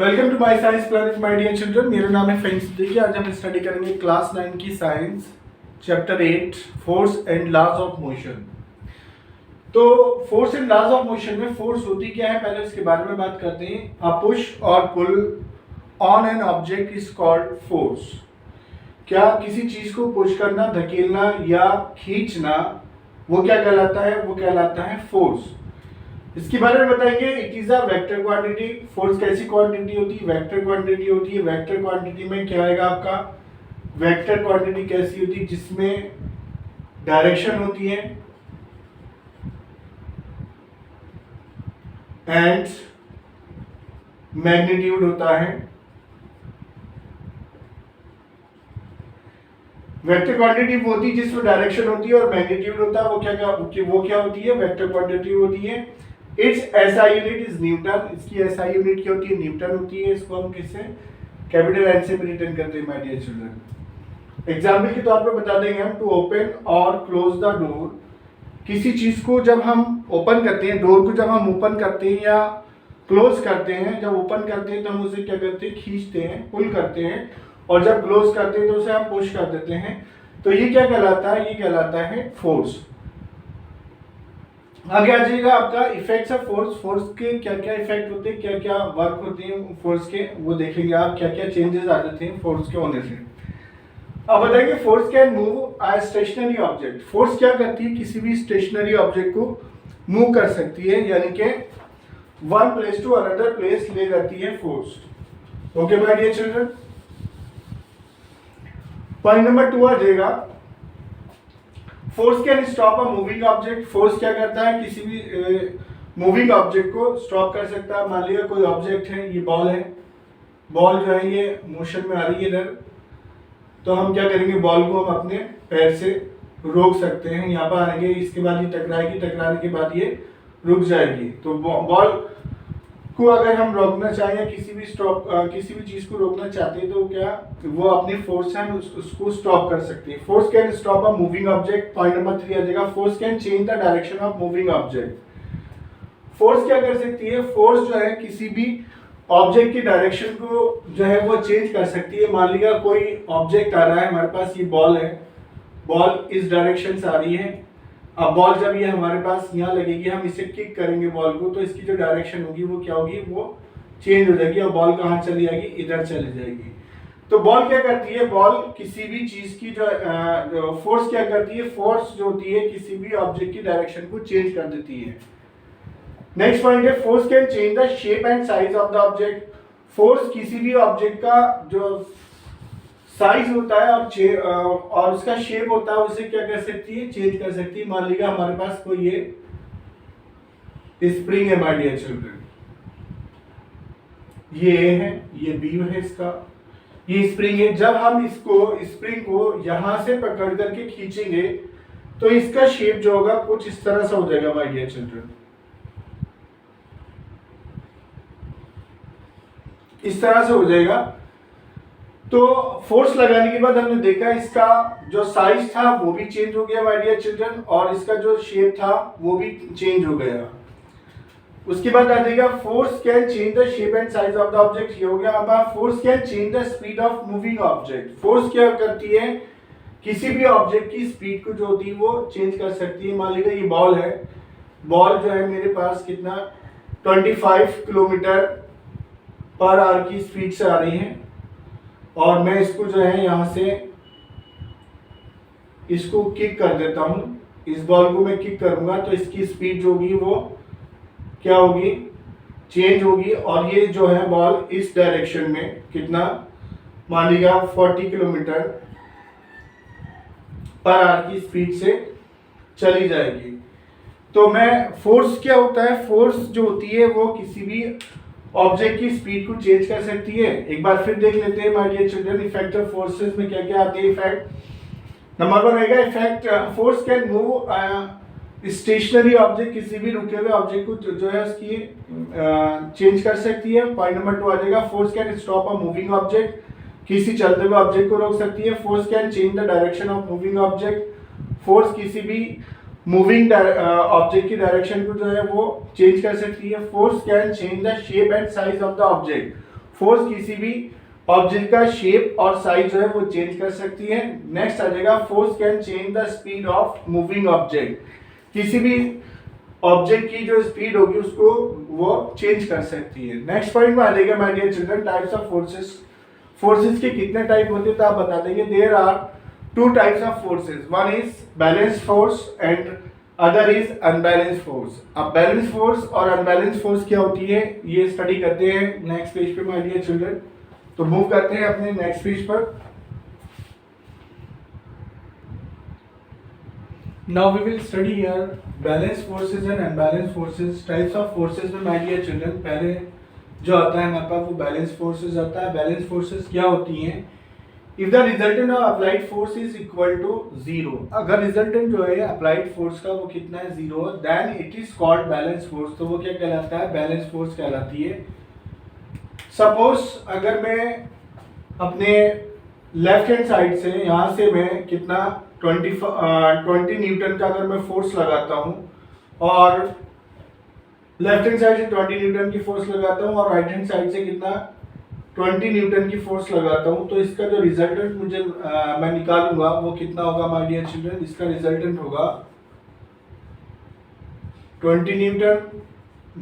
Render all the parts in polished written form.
Welcome to my science planet my dear children. मेरा नाम है फहीम सिद्दीकी। आज हम स्टडी करेंगे क्लास 9 की science chapter 8 force and laws of motion. तो force and laws of motion में फोर्स होती क्या है, पहले उसके बारे में बात करते हैं। A push or pull on an object is called force. क्या किसी चीज को पुश करना, धकेलना या खींचना, वो क्या कहलाता है? वो कहलाता है फोर्स। इसके बारे में बताएंगे। It is a vector quantity. Force कैसी क्वांटिटी होती है? वेक्टर क्वांटिटी होती है। वेक्टर क्वांटिटी में क्या आएगा आपका? वेक्टर क्वांटिटी कैसी होती है? जिसमें डायरेक्शन होती है एंड मैग्नीट्यूड होता है। वेक्टर क्वांटिटी वो होती है जिसमें डायरेक्शन होती है और मैग्नीट्यूड होता है। वो क्या होती है? वेक्टर क्वांटिटी होती है। It's SI unit is Newton. इसकी एसआई यूनिट क्या होती है? न्यूटन होती है। इसको हम किससे? कैपिटल एन से भी रिटर्न करते हैं माय डियर चिल्ड्रन। एग्जांपल के तौर पे बता देंगे हम। टू ओपन और क्लोज द डोर। किसी चीज को जब हम ओपन करते हैं, डोर को जब हम ओपन करते हैं या क्लोज करते हैं, जब ओपन करते हैं तो हम उसे क्या करते हैं? खींचते हैं, पुल करते हैं। और जब क्लोज करते हैं तो उसे हम पुश कर देते हैं। तो ये क्या कहलाता है? ये कहलाता है फोर्स। आगे आ जाएगा आपका इफेक्ट्स ऑफ फोर्स। फोर्स के क्या क्या इफेक्ट होते हैं, क्या क्या वर्क होते हैं फोर्स के, वो देखेंगे आप। क्या क्या चेंजेस आ जाते हैं फोर्स के होने से। अब बताएंगे force can move a stationary object. Force क्या करती है? किसी भी स्टेशनरी ऑब्जेक्ट को मूव कर सकती है, यानी कि one place to another place ले जाती है force. Okay my dear children. Point number 2 आ जाएगा। Force can stop a moving object. Force क्या करता है? किसी भी मूविंग ऑब्जेक्ट को स्टॉप कर सकता है। मान लिया कोई ऑब्जेक्ट है, ये बॉल है। बॉल जो है ये मोशन में आ रही है इधर, तो हम क्या करेंगे? बॉल को हम अपने पैर से रोक सकते हैं। यहाँ पर आएंगे, इसके बाद ये टकराएगी, टकराने के बाद ये रुक जाएगी। तो बॉल को अगर हम रोकना चाहें या किसी भी चीज को रोकना चाहते हैं तो क्या वो अपनी फोर्स है उसको स्टॉप कर सकती है। Force can stop a moving object. Point number 3 आ जाएगा। Force can change the direction of moving object. Force क्या कर सकती है? फोर्स जो है किसी भी ऑब्जेक्ट की डायरेक्शन को जो है वो चेंज कर सकती है। मान लिया कोई ऑब्जेक्ट आ रहा है हमारे पास, ये बॉल है, बॉल इस डायरेक्शन से आ रही है। अब बॉल जब ये हमारे पास यहाँ लगेगी, हम इसे किक करेंगे बॉल को, तो इसकी जो डायरेक्शन होगी वो क्या होगी? वो चेंज हो जाएगी और बॉल कहाँ चली जाएगी? इधर चली जाएगी। तो बॉल क्या करती है? बॉल किसी भी चीज की जो फोर्स क्या करती है? फोर्स जो होती है किसी भी ऑब्जेक्ट की डायरेक्शन को चेंज कर देती है। नेक्स्ट पॉइंट है force can change the shape and size of the object. Force किसी भी ऑब्जेक्ट का जो साइज होता है और उसका शेप होता है उसे क्या कर सकती है? चेंज कर सकती है। मान लीजिए हमारे पास कोई ये स्प्रिंग है माय डियर चिल्ड्रन, ये ए है, ये बी है, इसका ये स्प्रिंग है। जब हम स्प्रिंग को यहां से पकड़ करके खींचेंगे तो इसका शेप जो होगा कुछ इस तरह से हो जाएगा माय डियर चिल्ड्रन, इस तरह से हो जाएगा। तो फोर्स लगाने के बाद हमने देखा इसका जो साइज था वो भी चेंज हो गया माय डियर चिल्ड्रन, और इसका जो शेप था वो भी चेंज हो गया। उसके बाद आ जाएगा force can change the shape and size of the object. ये हो गया हमारा force can change the speed of moving object. Force क्या करती है? किसी भी ऑब्जेक्ट की स्पीड को जो होती है वो चेंज कर सकती है। मान लीजिए ये बॉल है, बॉल जो है मेरे पास कितना 25 किलोमीटर पर आवर की स्पीड से आ रही है, और मैं इसको जो है यहां से इसको किक कर देता हूं। इस बॉल को मैं किक करूंगा तो इसकी स्पीड जो होगी वो क्या होगी? चेंज होगी। और ये जो है बॉल इस डायरेक्शन में कितना, मान लीजिए 40 किलोमीटर पर आवर की स्पीड से चली जाएगी। तो मैं फोर्स क्या होता है? फोर्स जो होती है वो किसी भी ऑब्जेक्ट की स्पीड को चेंज कर सकती है। एक बार फिर देख लेते हैं my dear children effect of forces में क्या क्या आते हैं इफेक्ट। नंबर 1 रहेगा effect force can move stationary object. किसी भी रुके हुए ऑब्जेक्ट को जो है उसकी चेंज कर सकती है। पॉइंट नंबर 2 आ जाएगा force can stop a moving object. किसी चलते हुए ऑब्जेक्ट को रोक सकती है। Force can change the direction of moving object. Force किसी भी मूविंग ऑब्जेक्ट की डायरेक्शन को जो है वो चेंज कर सकती है। Force can change the shape and size of the object. Force किसी भी ऑब्जेक्ट का शेप और साइज जो है वो चेंज कर सकती है। नेक्स्ट आ जाएगा force can change the speed of moving object, किसी भी ऑब्जेक्ट की जो स्पीड होगी उसको वो चेंज कर सकती है। नेक्स्ट पॉइंट में आ जाएगा my dear children types of forces, forces के कितने टाइप होते हैं तो आप बता देंगे। There are two types of forces, one is balance force and other is unbalance force. अब बैलेंस फोर्स और अनबैलेंस फोर्स क्या होती है ये स्टडी करते हैं नेक्स्ट पेज पे माय डियर चिल्ड्रन। तो मूव करते हैं अपने नेक्स्ट पेज पर। Now we will study here balance forces and unbalance forces, types of forces में माय डियर चिल्ड्रन पहले जो आता है हमारे पास वो बैलेंस फोर्सेस आता है। बैलेंस फोर्सेस क्या होती हैं? If the resultant of applied force is equal to zero, अगर रिजल्टेंट जो है अप्लाइड फोर्स का वो कितना है zero, then it is called balance force. तो वो क्या कहलाता है? बैलेंस फोर्स कहलाती है। सपोज अगर मैं अपने लेफ्ट हैंड साइड से यहाँ से मैं कितना 20 न्यूटन का अगर मैं फोर्स लगाता हूँ और लेफ्ट हैंड साइड से 20 न्यूटन की फोर्स लगाता हूँ और राइट हैंड साइड से कितना 20 न्यूटन की फोर्स लगाता हूँ, तो इसका जो रिजल्टेंट मुझे मैं निकालूंगा वो कितना होगा माय डियर चिल्ड्रन? इसका रिजल्टेंट होगा 20 न्यूटन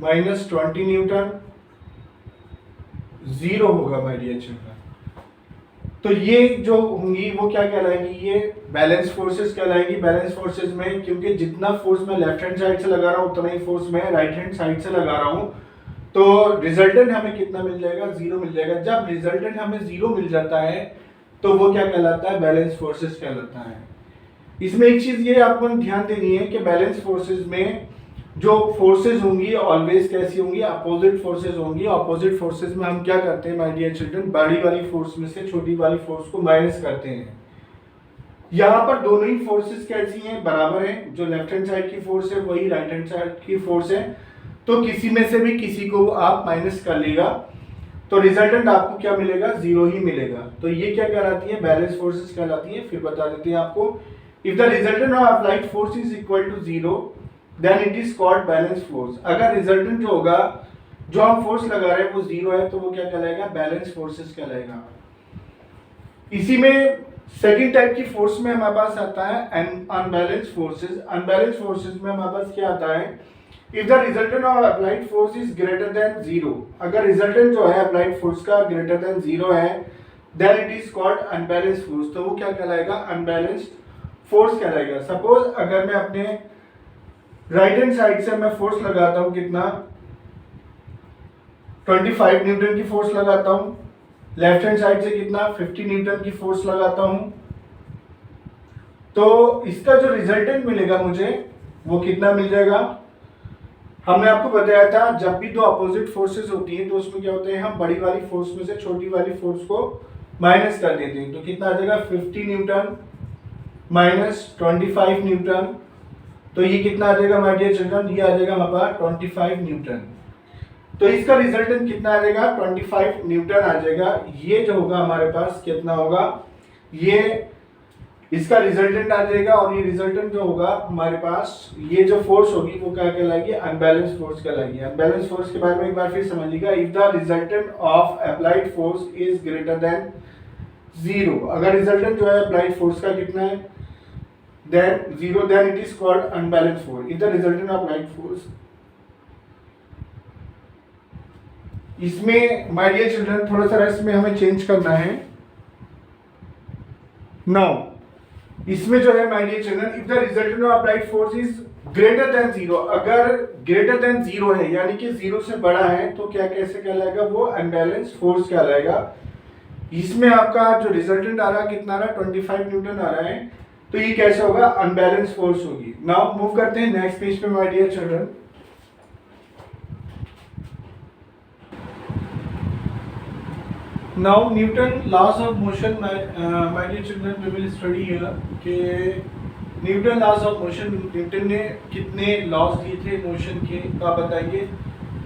माइनस 20 न्यूटन, जीरो होगा माय डियर चिल्ड्रन। तो ये जो होंगी वो क्या कहलाएंगी? ये बैलेंस फोर्सेस कहलाएंगी। बैलेंस फोर्सेस में क्योंकि जितना फोर्स मैं लेफ्ट हैंड साइड से लगा रहा हूँ उतना ही फोर्स मैं राइट हैंड साइड से लगा रहा हूँ, तो रिजल्टेंट हमें कितना मिल जाएगा? जीरो मिल जाएगा। जब रिजल्टेंट हमें जीरो मिल जाता है तो वो क्या कहलाता है? बैलेंस फोर्सेस कहलाता है। इसमें एक चीज ये आपको ध्यान देनी है कि बैलेंस फोर्सेस में जो फोर्सेस होंगी ऑलवेज कैसी होंगी? अपोजिट फोर्सेस होंगी। अपोजिट फोर्सेस में हम क्या करते हैं माय डियर चिल्ड्रन? बड़ी वाली फोर्स में से छोटी वाली फोर्स को माइनस करते हैं। यहाँ पर दोनों ही फोर्सेस कैसी हैं? बराबर हैं। जो लेफ्ट हैंड साइड की फोर्स है वही राइट हैंड साइड की फोर्स है, तो किसी में से भी किसी को आप माइनस कर लेगा तो रिजल्टेंट आपको क्या मिलेगा? जीरो ही मिलेगा। तो ये क्या कहलाती है? बैलेंस फोर्सेस कहलाती है। फिर बता देते हैं आपको, if the resultant of applied force is equal to zero then it is called balance force. अगर रिजल्टेंट जो होगा जो हम फोर्स लगा रहे हैं वो जीरो है तो वो क्या कहलाएगा? बैलेंस फोर्सेस कहलाएगा। इसी में सेकंड टाइप की फोर्स में हमारे पास आता है अनबैलेंस फोर्सेस। अनबैलेंस फोर्सेस में हमारे पास क्या आता है? If the resultant of applied force is greater than zero, अगर रिजल्टेंट जो है अप्लाइड फोर्स का ग्रेटर देन जीरो है then it is called unbalance force. तो वो क्या कहलाएगा? अनबैलेंस्ड फोर्स कहलाएगा। सपोज अगर मैं अपने राइट हैंड साइड से मैं फोर्स लगाता हूं कितना 25 न्यूटन की फोर्स लगाता हूं, लेफ्ट हैंड साइड से कितना 50 न्यूटन की फोर्स लगाता हूं, तो इसका जो रिजल्टेंट मिलेगा मुझे वो कितना मिल जाएगा? हमने आपको बताया था जब भी दो अपोजिट फोर्सेस होती हैं तो उसमें क्या होते हैं? हम बड़ी वाली फोर्स में से छोटी वाली फोर्स को माइनस कर देते हैं। तो कितना आ जाएगा? 50 न्यूटन माइनस 25 न्यूटन, तो ये कितना आ जाएगा माय डियर चिल्ड्रन? ये आ जाएगा हमारे पास 25 न्यूटन। तो इसका रिजल्टेंट कितना आ जाएगा? 25 न्यूटन आ जाएगा। ये जो होगा हमारे पास कितना होगा? ये इसका रिजल्टेंट आ जाएगा और ये रिजल्टेंट जो होगा हमारे पास ये जो फोर्स होगी वो क्या कहलाएगी? अनबैलेंस फोर्स कहलाएगी। अनबैलेंस फोर्स के बारे में एक बार फिर समझ लीजिएगा। If the resultant of applied force is greater than zero, अगर रिजल्टेंट जो है अप्लाइड फोर्स का कितना है? then zero, then it is called unbalanced force. If the resultant of applied force, इसमें माय डियर चिल्ड्रन थोड़ा सा इसमें हमें चेंज करना है। नाउ इसमें जो है my dear children, if the resultant of applied force is greater than zero, अगर ग्रेटर देन जीरो है यानी कि जीरो से बड़ा है तो क्या कैसे कहलाएगा? वो अनबैलेंस्ड फोर्स कहलाएगा। इसमें आपका जो रिजल्टेंट आ रहा है कितना आ रहा है? 25 न्यूटन आ रहा है, तो ये कैसे होगा? अनबैलेंस फोर्स होगी। नाउ मूव करते हैं नेक्स्ट पेज पे my dear children. Now Newton laws of motion, my dear children we will study here कि Newton laws of motion, Newton ने कितने लॉस दिए थे मोशन के तो आप बताइए।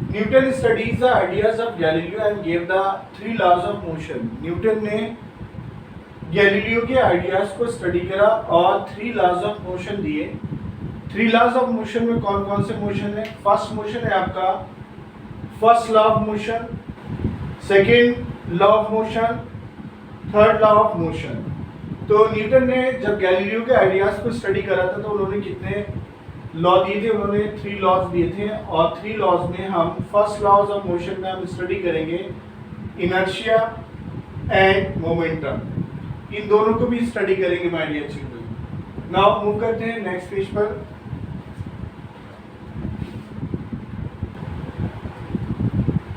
Newton studies the ideas of Galileo and give the 3 laws of motion. Newton ने गैलीलियो के आइडियाज को स्टडी करा और 3 लॉज ऑफ मोशन दिए। 3 लॉज ऑफ मोशन में कौन कौन से मोशन है? फर्स्ट मोशन है आपका first law of motion, second law of motion, third law of motion. तो न्यूटन ने जब गैलीलियो के आइडियाज को स्टडी करा था तो उन्होंने कितने लॉ दिए थे? उन्होंने 3 लॉज दिए थे, और 3 लॉज में हम फर्स्ट लॉज ऑफ मोशन में हम स्टडी करेंगे इनर्शिया एंड मोमेंटम, इन दोनों को भी स्टडी करेंगे my dear children. Now move करते हैं नेक्स्ट पेज पर।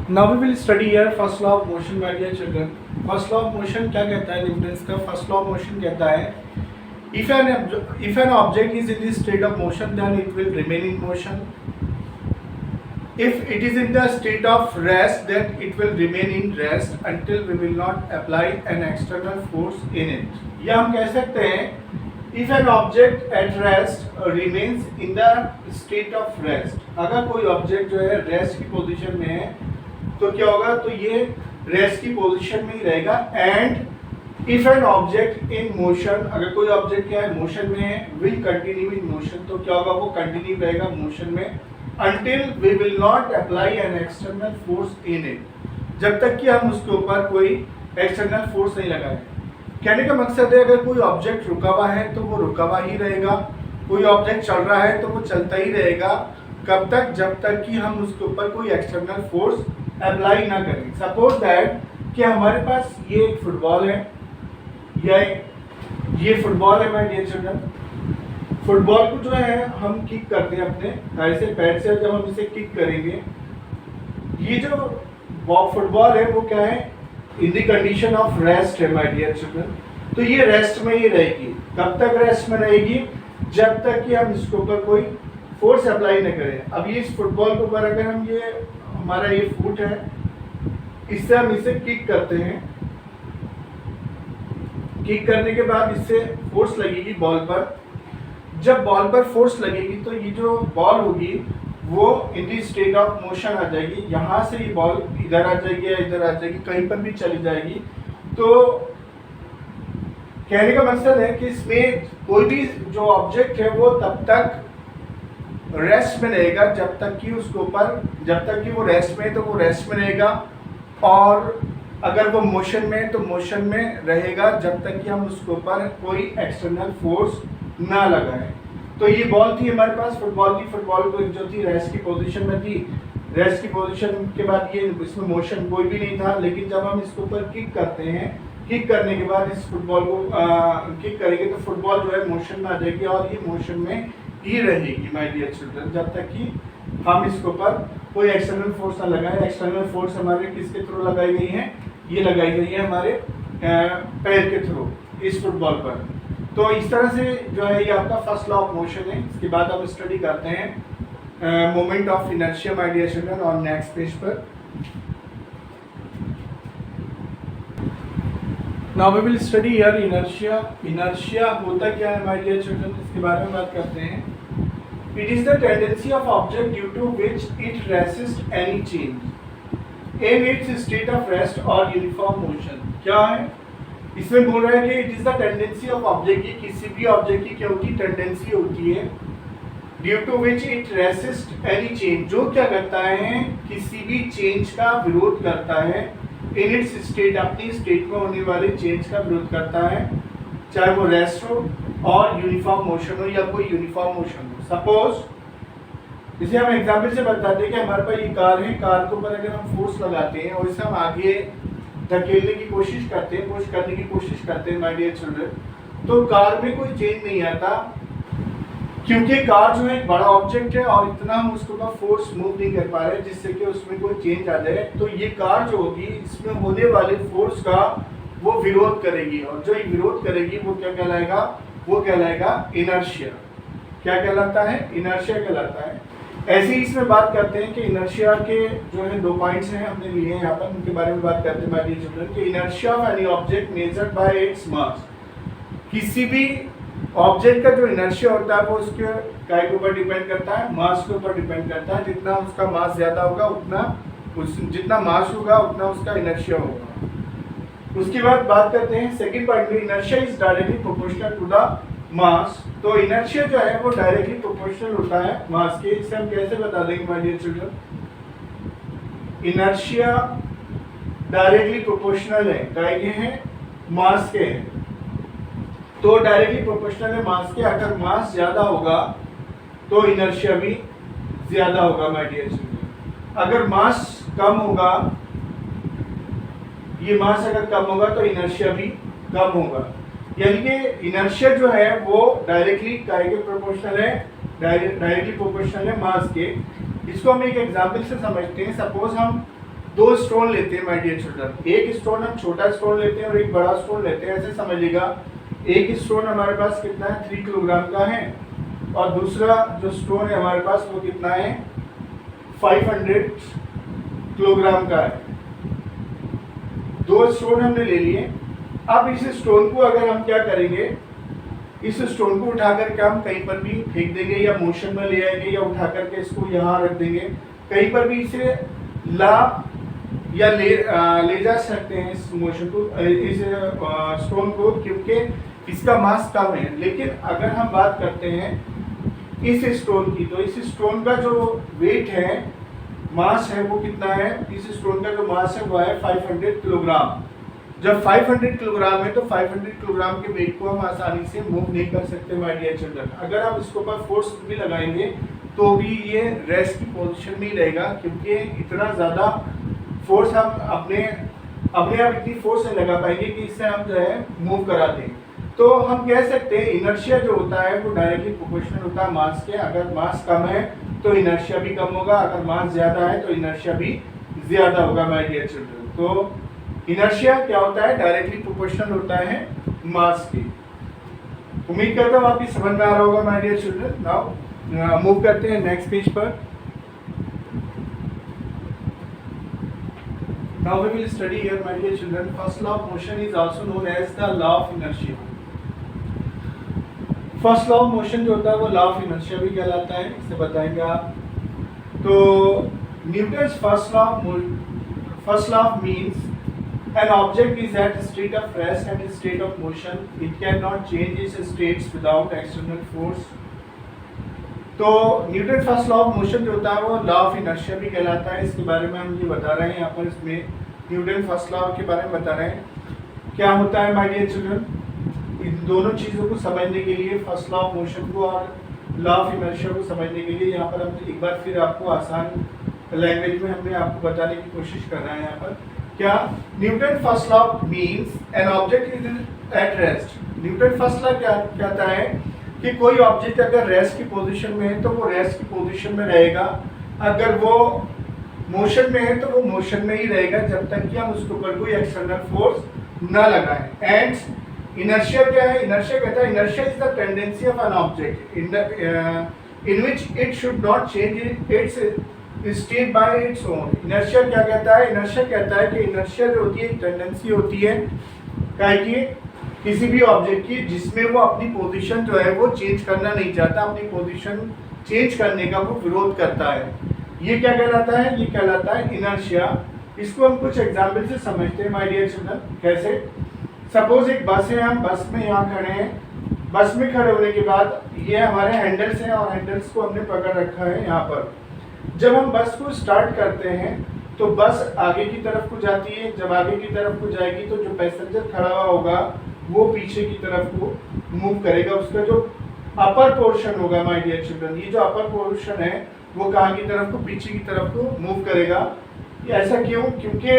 Now we will study here first law of motion my dear children. First law of motion क्या कहता है? न्यूटन का फर्स्ट लॉ ऑफ मोशन कहता है if an object is in the state of motion then it will remain in motion. If it is in the state of rest then it will remain in rest until we will not apply an external force in it. या हम कह सकते हैं if an object at rest remains in the state of rest, अगर कोई object जो है rest की पोजीशन में है तो क्या होगा? तो ये रेस्ट की पोजीशन में ही रहेगा। And if an object in motion, अगर कोई ऑब्जेक्ट क्या है मोशन में है, विल कंटिन्यू इन मोशन, तो क्या होगा? वो कंटिन्यू रहेगा मोशन में until we will not apply an external force in it, जब तक कि हम उसके ऊपर कोई एक्सटर्नल फोर्स नहीं लगाए। कहने का मकसद है अगर कोई ऑब्जेक्ट रुका हुआ है तो वो रुका हुआ ही रहेगा, कोई ऑब्जेक्ट चल रहा है तो वो चलता ही रहेगा। कब तक? जब तक कि हम उसके ऊपर कोई एक्सटर्नल फोर्स अप्लाई ना करें। सपोज दैट कि हमारे पास ये एक फुटबॉल है, ये फुटबॉल है माय डियर चिल्ड्रन। फुटबॉल को जो है हम किक करते हैं अपने ऐसे पैर से, जब हम इसे किक करेंगे, ये जो फुटबॉल है वो क्या है? In the condition of rest है माय डियर चिल्ड्रन। तो ये रेस्ट में ही रहेगी। कब तक रेस्ट में रहेगी? जब तक कि हम इसके ऊपर कोई फोर्स अप्लाई न करें। अब ये इस फुटबॉल के ऊपर अगर हम ये हमारा ये फुट है, इससे हम इसे किक करते हैं, किक करने के बाद इससे फोर्स लगेगी बॉल पर। जब बॉल पर फोर्स लगेगी तो ये जो बॉल होगी वो इन दी स्टेट ऑफ मोशन आ जाएगी। यहाँ से ये बॉल इधर आ जाएगी या इधर आ जाएगी, कहीं पर भी चली जाएगी। तो कहने का मकसद है कि इसमें कोई भी जो ऑब्जेक्ट है वो तब तक रेस्ट में रहेगा जब तक कि उसके ऊपर, जब तक कि वो रेस्ट में है तो वो रेस्ट में रहेगा, और अगर वो मोशन में है तो मोशन में रहेगा जब तक कि हम उसके ऊपर कोई एक्सटर्नल फोर्स ना लगाएं। तो ये बॉल थी हमारे पास, फुटबॉल थी। फुटबॉल को जो थी रेस्ट की पोजीशन में थी। रेस्ट की पोजीशन के बाद ये इसमें मोशन कोई भी नहीं था, लेकिन जब हम इसके ऊपर किक करते हैं, किक करने के बाद इस फुटबॉल को किक करेंगे तो फुटबॉल जो है मोशन में आ जाएगी और ये मोशन में ही रहेगी माय डियर चिल्ड्रन, जब तक कि हम इसके ऊपर कोई एक्सटर्नल फोर्स ना लगाएं। एक्सटर्नल फोर्स हमारे किसके थ्रू लगाई गई है? ये लगाई गई है हमारे पैर के थ्रू इस फुटबॉल पर। तो इस तरह से जो है ये आपका फर्स्ट लॉ ऑफ मोशन है। इसके बाद हम स्टडी करते हैं moment of inertia my dear children और नेक्स्ट पेज पर। Now we will study here inertia. Inertia होता क्या है माय डियर चिल्ड्रन, इसके बारे में बात करते हैं। It is the tendency of object due to which it resist any change in its state of rest or uniform motion. क्या है इसमें? बोल रहा है कि it is the tendency of object, की किसी भी ऑब्जेक्ट की क्या होती है? टेंडेंसी होती है due to which it resist any change, जो क्या करता है? किसी भी चेंज का विरोध करता है। इन इट्स स्टेट, अपनी स्टेट में होने वाले चेंज का विरोध करता है, चाहे वो रेस्ट हो और यूनिफॉर्म मोशन हो या कोई यूनिफॉर्म मोशन हो। सपोज इसे हम एग्जाम्पल से बताते हैं कि हमारे पास ये कार है, कार के ऊपर अगर हम फोर्स लगाते हैं और इसे हम आगे धकेलने की कोशिश करते हैं, पुश करने की कोशिश करते हैं माय डियर चिल्ड्रन, तो कार में कोई चेंज नहीं आता, क्योंकि कार जो है एक बड़ा ऑब्जेक्ट है और इतना हम उसके ऊपर फोर्स मूव नहीं कर पा रहे जिससे कि उसमें कोई चेंज आ जाए। तो ये कार जो होगी इसमें होने वाले फोर्स का वो विरोध करेगी, और जो ये विरोध करेगी वो क्या कहलाएगा? वो कहलाएगा इनर्शिया। क्या कहलाता है? इनर्शिया कहलाता है। ऐसे ही इसमें बात करते हैं कि इनर्शिया के जो है 2 पॉइंट्स हैं हमने लिए हैं यहाँ पर, उनके बारे में बात करते हैं माय डियर चिल्ड्रन कि inertia of any object measured by its mass. किसी भी ऑब्जेक्ट का जो इनर्शिया होता है वो उसके काय के ऊपर डिपेंड करता है? मास के ऊपर डिपेंड करता है। जितना उसका मास ज़्यादा होगा उतना जितना मास होगा उतना उसका इनर्शिया होगा। उसके बाद बात करते हैं सेकंड पॉइंट में, inertia is directly proportional to the mass. तो इनर्शिया जो है वो डायरेक्टली प्रोपोर्शनल होता है मास के। इसे हम कैसे बता देंगे my dear children? Inertia directly proportional है, काय के हैं, मास के हैं। तो डायरेक्टली प्रोपोर्शनल है मास के, अगर मास ज्यादा होगा तो इनर्शिया भी ज्यादा होगा माय डियर चिल्ड्रन। अगर मास कम होगा, ये मास अगर कम होगा तो इनर्शिया भी कम होगा। यानी कि इनर्शिया जो है वो डायरेक्टली काय के प्रोपोर्शनल है, डायरेक्टली प्रोपोर्शनल है मास के। इसको हम एक एग्जांपल से समझते हैं। सपोज हम दो स्टोन लेते हैं माय डियर चिल्ड्रन, एक स्टोन हम छोटा स्टोन लेते हैं और एक बड़ा स्टोन लेते हैं। ऐसे समझिएगा, एक स्टोन हमारे पास कितना है, 3 किलोग्राम का है, और दूसरा जो स्टोन है हमारे पास वो कितना है, 500 किलोग्राम का है। दो स्टोन हमने ले लिए। अब इस स्टोन को अगर हम क्या करेंगे, इस स्टोन को उठा करके हम कहीं पर भी फेंक देंगे या मोशन में ले आएंगे या उठा करके इसको यहाँ रख देंगे, कहीं पर भी इसे ला या ले जा सकते हैं इस मोशन को, इस स्टोन को, क्योंकि इसका मास कम है। लेकिन अगर हम बात करते हैं इस स्टोन की, तो इस स्टोन का जो वेट है, मास है, वो कितना है, इस स्टोन का जो मास है वो है 500 किलोग्राम। जब 500 किलोग्राम है तो 500 किलोग्राम के वेट को हम आसानी से मूव नहीं कर सकते माय डियर चिल्ड्रन। अगर हम इसके ऊपर फोर्स भी लगाएंगे तो भी ये रेस्ट की पोजीशन में ही रहेगा, क्योंकि इतना ज़्यादा फोर्स हम अपने आप इतनी फोर्स नहीं लगा पाएंगे कि इससे हम जो है मूव करा दें। तो हम कह सकते हैं इनर्शिया जो होता है वो डायरेक्टली प्रोपोर्शनल होता है मास के। अगर मास कम है तो इनर्शिया भी कम होगा, अगर मास ज़्यादा है तो इनर्शिया भी ज़्यादा होगा माय डियर चिल्ड्रन। तो इनर्शिया क्या होता है, डायरेक्टली प्रोपोर्शनल होता है मास की। उम्मीद करता हूँ आपकी समझ में आ रहा होगा my dear children. Now move करते हैं नेक्स्ट पेज पर। Now we will study here, my dear children. First law of motion is also known as the law of inertia. First law of motion जो होता है वो law of inertia भी कहलाता है, इसे बताएंगे आप। तो Newton's first law means an object is at a state of rest and a state of motion. It cannot change its states without external force. तो Newton first law of motion जो होता है वो लॉ ऑफ इनर्शिया भी कहलाता है। इसके बारे में हम ये बता रहे हैं यहाँ पर, इसमें न्यूटन फर्स्ट लॉ के बारे में बता रहे हैं। क्या होता है माय डियर चिल्ड्रन, इन दोनों चीज़ों को समझने के लिए, फर्स्ट लॉ ऑफ मोशन को और लॉ ऑफ इनर्शिया को समझने के लिए यहाँ पर हम एक बार फिर आपको आसान लैंग्वेज में हमने आपको बताने की कोशिश कर रहे हैं। यहाँ पर क्या, Newton first law means N object is at rest. Newton first law क्या कहता है कि कोई ऑब्जेक्ट अगर रेस्ट की पोजीशन में है तो वो रेस्ट की पोजीशन में रहेगा, अगर वो मोशन में है तो वो मोशन में ही रहेगा जब तक कि हम उसके ऊपर कोई एक्सटर्नल फोर्स न लगाएं। एंड इनर्शिया क्या है, इनर्शिया कहता है inertia is the tendency of an object in which it should not change its state by its own. Inertia क्या कहता है, इनर्शिया कहता है कि इनर्शिया जो होती है टेंडेंसी होती है कि किसी भी ऑब्जेक्ट की जिसमें वो अपनी पोजीशन जो है वो चेंज करना नहीं चाहता, अपनी पोजीशन चेंज करने का वो विरोध करता है। ये क्या कहलाता है, ये कहलाता है इनर्शिया। इसको हम कुछ एग्जाम्पल से समझते हैं माय डियर चिल्ड्रन। कैसे, सपोज एक बस है, हम बस में यहाँ खड़े हैं, बस में खड़े होने के बाद ये हमारे हैंडल्स हैं और हैंडल्स को हमने पकड़ रखा है यहाँ पर। जब हम बस को स्टार्ट करते हैं तो बस आगे की तरफ को जाती है, जब आगे की तरफ को जाएगी तो जो पैसेंजर खड़ा हुआ होगा वो पीछे की तरफ को मूव करेगा। उसका जो अपर पोर्शन होगा माय डियर चिल्ड्रन, ये जो अपर पोर्शन है वो कहाँ की तरफ को, पीछे की तरफ को मूव करेगा। ऐसा क्यों, क्योंकि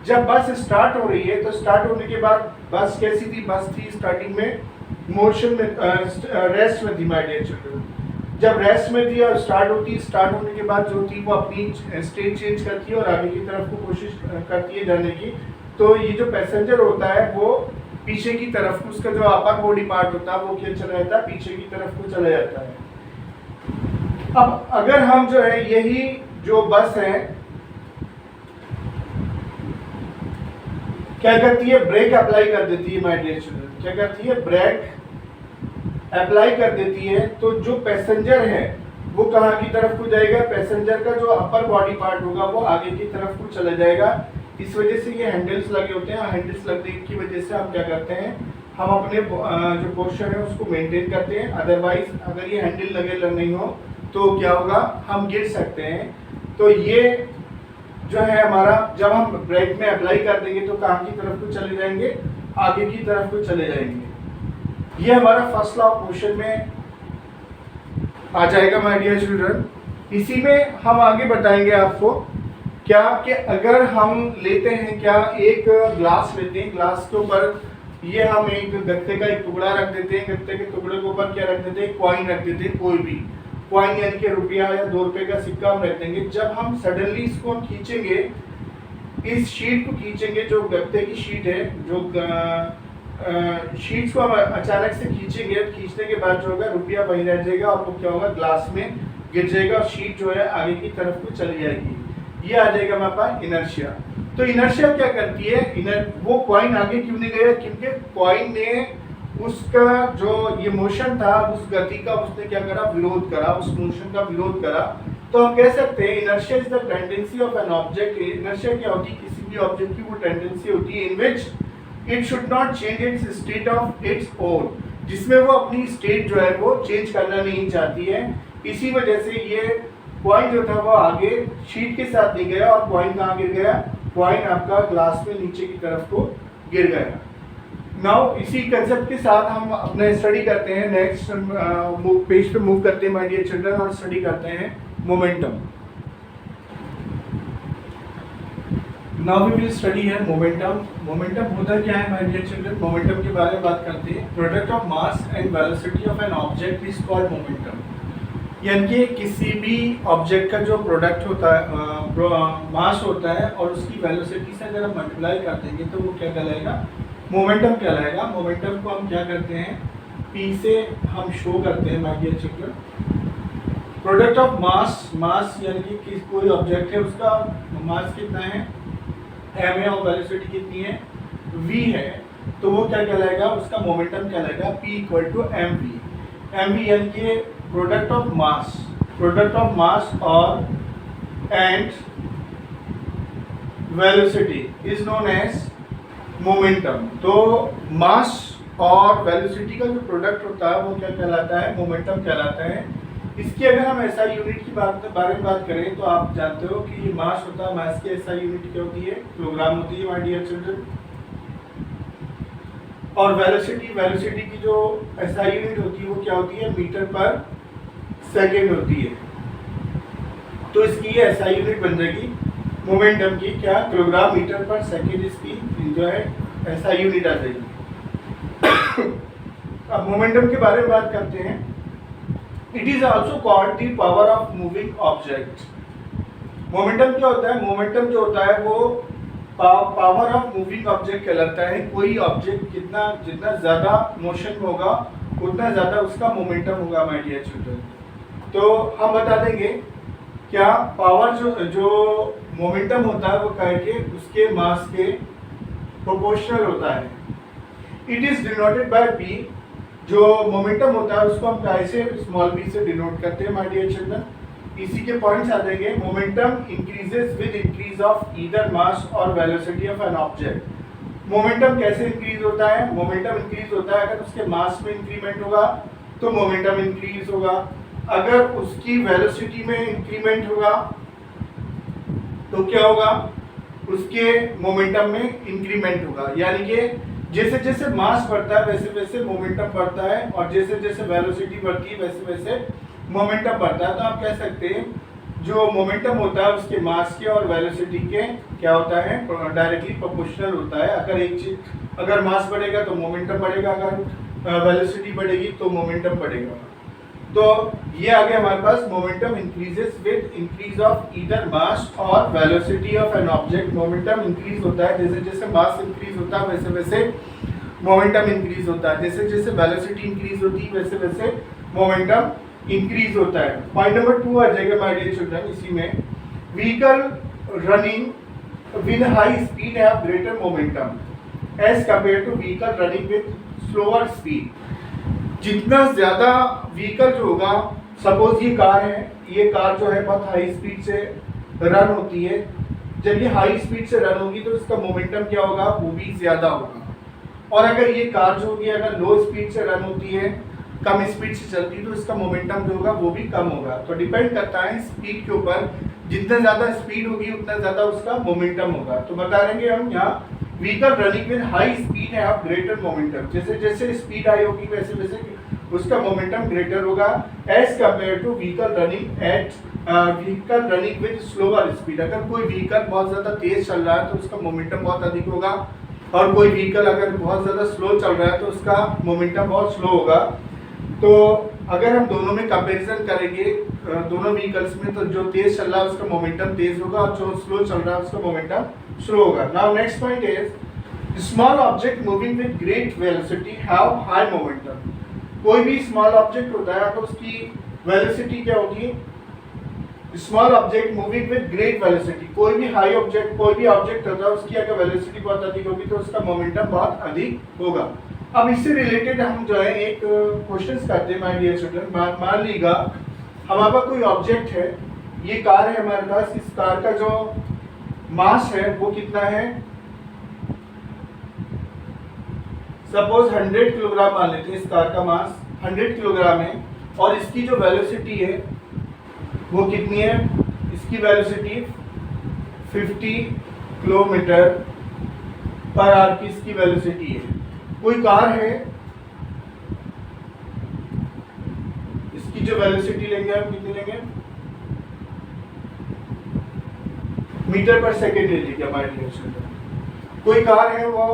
जब बस स्टार्ट हो रही है तो स्टार्ट होने के बाद बस कैसी थी, बस थी स्टार्टिंग में मोशन में, रेस्ट में थी माय डियर चिल्ड्रन। जब रेस्ट में थी और स्टार्ट होती, स्टार्ट होने के बाद जो थी वो अपनी स्टेट चेंज करती है और आगे की तरफ को कोशिश करती है जाने की। तो ये जो पैसेंजर होता है वो पीछे की तरफ, उसका जो अपर बॉडी पार्ट होता है वो क्या चला जाता है, पीछे की तरफ को चला जाता है। अब अगर हम जो है यही जो बस है क्या करती है, ब्रेक अप्लाई कर देती है माय डियर चिल्ड्रन। क्या करती है, ब्रेक अप्लाई कर देती है। तो जो पैसेंजर है वो कहाँ की तरफ को जाएगा, पैसेंजर का जो अपर बॉडी पार्ट होगा वो आगे की तरफ को चला जाएगा। इस वजह से ये हैंडल्स लगे होते हैं, हैंडल्स लगने की वजह से हम क्या करते हैं, हम अपने जो पोस्चर है उसको मेंटेन करते हैं। अदरवाइज अगर ये हैंडल लगे नहीं हो तो क्या होगा, हम गिर सकते हैं। तो ये जो है हमारा, जब हम ब्रेक में अप्लाई कर देंगे तो कहाँ की तरफ को चले जाएंगे, आगे की तरफ को चले जाएंगे। ये हमारा फर्स्ट लॉ ऑफ मोशन में आ जाएगा माय डियर चिल्ड्रन। इसी में हम आगे बताएंगे आपको क्या कि अगर हम लेते हैं क्या, एक ग्लास लेते हैं, ग्लास के ऊपर ये हम एक गत्ते का एक टुकड़ा रख देते हैं, गत्ते के टुकड़े के ऊपर क्या रख देते हैं, कॉइन रख देते हैं, कोई भी कॉइन यानी कि रुपया या 2 रुपए का सिक्का हम रख देंगे। जब हम सडनली इसको हम खींचेंगे, इस शीट को खींचेंगे, जो गत्ते की शीट है, जो शीट्स को हम अचानक से खींचेंगे, खींचने के बाद जो होगा रुपया वहीं रह जाएगा और वो क्या होगा, ग्लास में गिर जाएगा और शीट जो है आगे की तरफ को चली जाएगी। ये आ जाएगा हमारे पास इनर्शिया। तो इनर्शिया क्या करती है, वो कॉइन आगे क्यों नहीं गया, क्योंकि कॉइन ने उसका जो ये मोशन था, उस गति का उसने क्या करा, विरोध करा, उस मोशन का विरोध करा। तो हम कह सकते हैं inertia is the tendency of an object. Inertia क्या होती है, किसी भी ऑब्जेक्ट की वो टेंडेंसी होती है in which it should not change its state of its own, जिसमें वो अपनी स्टेट जो है वो चेंज करना नहीं चाहती है। इसी वजह से ये कॉइन जो था वो आगे शीट के साथ नहीं गया और कॉइन कहाँ गिर गया, कॉइन आपका ग्लास में नीचे की तरफ को गिर गया। नाउ इसी कंसेप्ट के साथ हम अपने स्टडी करते हैं, नेक्स्ट पेज पे मूव करते हैं माय डियर चिल्ड्रन और स्टडी करते हैं momentum. Now we will study है मोमेंटम। मोमेंटम होता क्या है माय डियर चिल्ड्रन, मोमेंटम के बारे में बात करते हैं। Product of mass and velocity of an object is called momentum. यानी कि किसी भी ऑब्जेक्ट का जो प्रोडक्ट होता है, मास होता है और उसकी वेलोसिटी से अगर हम मल्टीप्लाई कर देंगे तो वो क्या कहलाएगा, मोमेंटम कहलाएगा। मोमेंटम को हम क्या करते हैं, P से हम शो करते हैं my dear children. Product of mass, mass यानी कि कोई ऑब्जेक्ट है उसका मास कितना है, m है, और वेलोसिटी कितनी है, v है, तो वो क्या कहलाएगा, उसका मोमेंटम कहलाएगा P = mv। mv यानी कि प्रोडक्ट ऑफ मास और and velocity is known as momentum. तो मास और वेलोसिटी का जो प्रोडक्ट होता है वो क्या कहलाता है, मोमेंटम कहलाता है। इसकी अगर हम एसआई यूनिट की बारे में बात करें तो आप जानते हो कि ये मास होता है, मास की एसआई यूनिट क्या होती है, किलोग्राम होती है माय डियर चिल्ड्रन। और वेलोसिटी की जो एसआई यूनिट होती है वो क्या होती है, मीटर पर सेकेंड होती है। तो इसकी ये एसआई यूनिट बन जाएगी मोमेंटम की, क्या, किलोग्राम मीटर पर सेकेंड इसकी जो है एसआई यूनिट आ जाएगी। अब मोमेंटम के बारे में बात करते हैं। It is also called the power of moving object. Momentum क्या होता है, मोमेंटम जो होता है वो पावर ऑफ मूविंग ऑब्जेक्ट कहलाता है। कोई ऑब्जेक्ट जितना ज्यादा मोशन में होगा उतना ज्यादा उसका मोमेंटम होगा माय डियर चिल्ड्रन। तो हम बता देंगे क्या, पावर जो मोमेंटम होता है वो करके उसके मास के प्रोपोर्शनल होता है। It is denoted by p। जो मोमेंटम होता है उसको हम कैसे, स्मॉल b से डिनोट करते हैं माय डियर चिल्ड्रन। इसी के पॉइंट्स आ जाएंगे। Momentum increases with increase of either mass और velocity of an object. Momentum कैसे इंक्रीज होता है, मोमेंटम इंक्रीज होता है अगर उसके मास में इंक्रीमेंट होगा तो मोमेंटम इंक्रीज होगा, अगर उसकी वेलोसिटी में इंक्रीमेंट होगा तो क्या होगा, उसके मोमेंटम में इंक्रीमेंट होगा। यानी कि जैसे जैसे मास बढ़ता है वैसे वैसे मोमेंटम बढ़ता है और जैसे जैसे वेलोसिटी बढ़ती है वैसे वैसे मोमेंटम बढ़ता है। तो आप कह सकते हैं जो मोमेंटम होता है उसके मास के और वेलोसिटी के क्या होता है, डायरेक्टली प्रोपोर्शनल होता है। अगर मास बढ़ेगा तो मोमेंटम बढ़ेगा, अगर वेलोसिटी बढ़ेगी तो मोमेंटम बढ़ेगा। तो ये आ गया हमारे पास, momentum increases with increase of either mass और velocity of an object. Momentum increase होता है जैसे जैसे मास इंक्रीज होता है वैसे वैसे मोमेंटम इंक्रीज होता है, जैसे जैसे वेलोसिटी इंक्रीज होती है वैसे वैसे मोमेंटम इंक्रीज होता है। पॉइंट नंबर 2 आ जाएगा माय डियर चिल्ड्रन। इसी में vehicle running with high speed have greater momentum as compare to vehicle running with slower speed. जितना ज्यादा व्हीकल जो होगा, सपोज ये कार है, ये कार जो है बहुत हाई स्पीड से रन होती है। जब ये हाई स्पीड से रन होगी तो इसका मोमेंटम क्या होगा, वो भी ज्यादा होगा। और अगर ये कार जो होगी अगर लो स्पीड से रन होती है, कम स्पीड से चलती है, तो इसका मोमेंटम जो होगा वो भी कम होगा। तो डिपेंड करता है स्पीड के ऊपर जितना ज़्यादा स्पीड होगी उतना ज़्यादा उसका मोमेंटम होगा। तो बता देंगे हम यहाँ vehicle running with high speed have greater momentum, जैसे जैसे स्पीड हाई होगी वैसे वैसे उसका मोमेंटम ग्रेटर होगा as compare to vehicle running with slower speed. अगर कोई व्हीकल बहुत ज़्यादा तेज चल रहा है तो उसका मोमेंटम बहुत अधिक होगा, और कोई व्हीकल अगर बहुत ज़्यादा स्लो चल रहा है तो उसका मोमेंटम बहुत स्लो होगा। तो अगर हम दोनों में कंपैरिजन करेंगे दोनों व्हीकल्स में, तो जो तेज चल रहा है उसका मोमेंटम तेज होगा और जो स्लो चल रहा है उसका मोमेंटम स्लो होगा। Now next point is small object moving with great velocity have high momentum. कोई भी स्मॉल ऑब्जेक्ट होता है तो उसकी वेलोसिटी क्या होगी, small object moving with great velocity, कोई भी ऑब्जेक्ट होता है उसकी अगर वेलोसिटी बहुत अधिक होगी तो उसका मोमेंटम बहुत अधिक होगा। अब इससे रिलेटेड हम जो है एक क्वेश्चंस करते हैं माय डियर स्टूडेंट। मान लीजिएगा हमारे पास कोई ऑब्जेक्ट है, ये कार है हमारे पास, इस कार का जो मास है वो कितना है, सपोज 100 किलोग्राम मान लेते हैं। इस कार का मास 100 किलोग्राम है और इसकी जो वेलोसिटी है वो कितनी है, इसकी वेलोसिटी 50 किलोमीटर पर आवर की इसकी वेलोसिटी है। कोई कार है, इसकी जो वेलोसिटी लेंगे हम कितनी लेंगे, मीटर पर सेकेंड ले लीजिए हमारे लिए। कोई कार है वो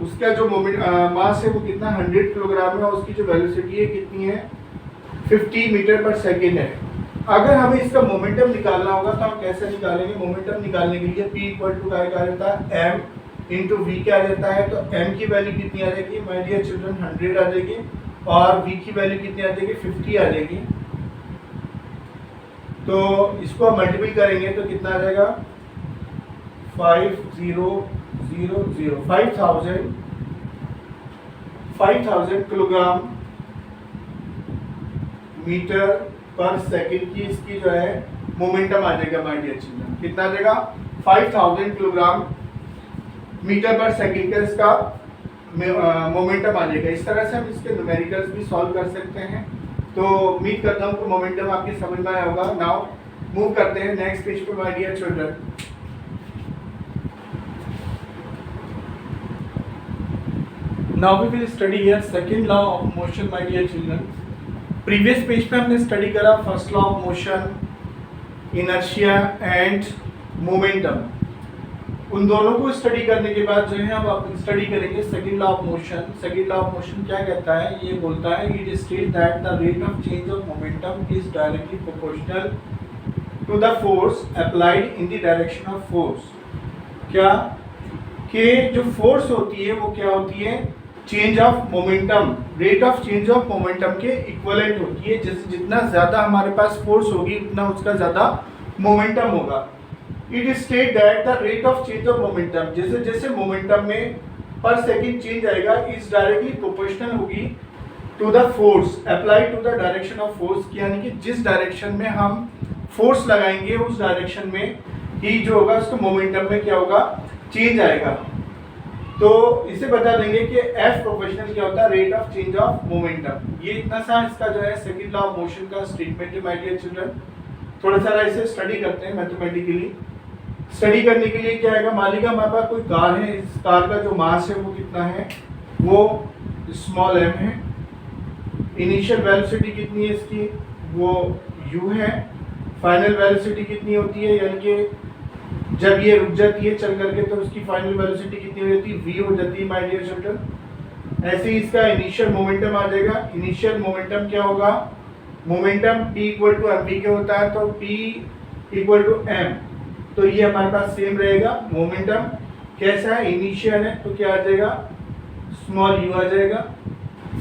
उसका जो मास है वो कितना 100 किलोग्राम है और उसकी जो वेलोसिटी है कितनी है 50 मीटर पर सेकेंड है। अगर हमें इसका मोमेंटम निकालना होगा तो हम कैसे निकालेंगे, मोमेंटम निकालने के लिए P इक्वल टू क्या रहता है m इंटू वी क्या रहता है, तो m की वैल्यू कितनी आ जाएगी माय डियर चिल्ड्रन 100 आ जाएगी और v की वैल्यू कितनी आ जाएगी 50 आ जाएगी। तो इसको हम मल्टीप्लाई करेंगे तो कितना आ जाएगा 5000 किलोग्राम मीटर पर सेकंड की इसकी जो है मोमेंटम आ जाएगा माय डियर चिल्ड्रन। कितना आ जाएगा 5000 किलोग्राम मीटर पर सेकंड का इसका मोमेंटम आ जाएगा। इस तरह से हम इसके न्यूमेरिकल्स भी सॉल्व कर सकते हैं। तो उम्मीद करता हूँ कि मोमेंटम आपकी समझ में आया होगा। नाउ मूव करते हैं नेक्स्ट पेज पे my dear children. Now we will study here second law of motion my dear children. Previous page पे हमने स्टडी करा first law of motion, inertia and momentum. उन दोनों को स्टडी करने के बाद जो है अब आप स्टडी करेंगे second law of motion. Second law of motion क्या कहता है, ये बोलता है it state that the rate of change of momentum is directly proportional to the force applied in the direction of force. क्या कि जो फोर्स होती है वो क्या होती है, change of momentum, rate of change of momentum के इक्विवेलेंट होती है। जैसे जितना ज्यादा हमारे पास फोर्स होगी उतना उसका ज्यादा मोमेंटम होगा। It state that the rate of change of momentum, जैसे जैसे मोमेंटम में पर सेकंड चेंज आएगा इज डायरेक्टली प्रोपोर्शनल होगी to the force applied to the direction of force, यानी कि जिस डायरेक्शन में हम फोर्स लगाएंगे उस डायरेक्शन में ही जो होगा उसको मोमेंटम में क्या होगा, चेंज आएगा। तो इसे बता देंगे कि F प्रोपोर्शनल क्या होता है, rate of change of momentum. ये इतना सा इसका जो है सेकंड लॉ ऑफ मोशन का स्टेटमेंट है माय डियर चिल्ड्रन। थोड़ा सा इसे स्टडी करते हैं मैथमेटिकली। स्टडी करने के लिए क्या आएगा, मान लीजिए हमारे पास कोई कार है, इस कार का जो मास है वो कितना है, वो स्मॉल m है। इनिशियल वेलोसिटी कितनी है इसकी, वो u है। फाइनल वेलोसिटी कितनी होती है, यानी कि जब ये रुक जाती है चल करके तो उसकी फाइनल वेलोसिटी कितनी हो जाती है, v हो जाती है माय डियर चिल्ड्रन। ऐसे ही इसका इनिशियल मोमेंटम आ जाएगा। इनिशियल मोमेंटम क्या होगा, momentum p equal to m क्या होता है, तो p इक्वल टू m, तो ये हमारे पास सेम रहेगा। मोमेंटम कैसा है, इनिशियल है, तो क्या आ जाएगा, स्मॉल u आ जाएगा।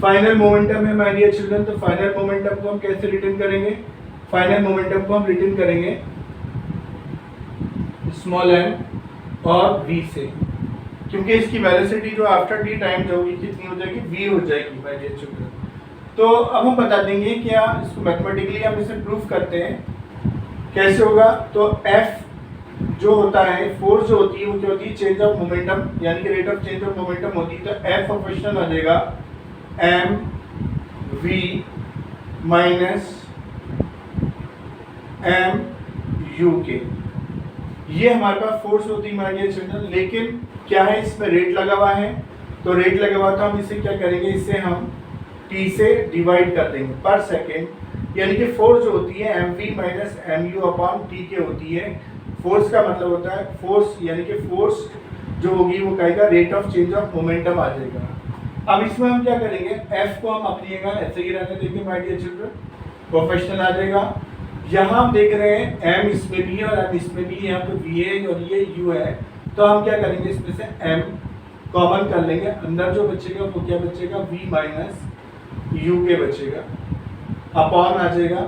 फाइनल मोमेंटम है माय डियर चिल्ड्रन, तो फाइनल मोमेंटम को हम कैसे रिटर्न करेंगे, फाइनल मोमेंटम को हम रिटर्न करेंगे स्मॉल m और v से, क्योंकि इसकी वेलोसिटी जो आफ्टर t टाइम जो होगी कितनी हो जाएगी, v हो जाएगी माय डियर चिल्ड्रन। तो अब हम बता देंगे क्या इसको मैथमेटिकली हम इसे प्रूफ करते हैं कैसे होगा। तो F जो होता है, फोर्स जो होती है वो क्या होती है, चेंज ऑफ मोमेंटम, यानी कि rate of change of momentum होती है। तो F प्रोपोर्शनल आ जाएगा m v minus m u के। ये हमारे पास फोर्स होती है माय डियर चिल्ड्रन, लेकिन क्या है इसमें रेट लगा हुआ है, तो रेट लगा हुआ था हम इसे क्या करेंगे, इसे हम t से डिवाइड कर देंगे पर सेकेंड, यानी कि फोर्स जो होती है mv minus mu upon t के होती है। फोर्स का मतलब होता है फोर्स, यानी कि फोर्स जो होगी वो कहेगा rate of change of momentum आ जाएगा। अब इसमें हम क्या करेंगे, f को हम अपनी जगह ऐसे ही रहने देंगे माय डियर चिल्ड्रन, प्रोफेशनल आ जाएगा। यहाँ हम देख रहे हैं m इसमें भी है और m इसमें भी है, यहाँ पे v है और ये u है, तो हम क्या करेंगे इसमें से m कॉमन कर लेंगे, अंदर जो बचेगा वो क्या बचेगा, v माइनस u के बचेगा, अपॉन आ जाएगा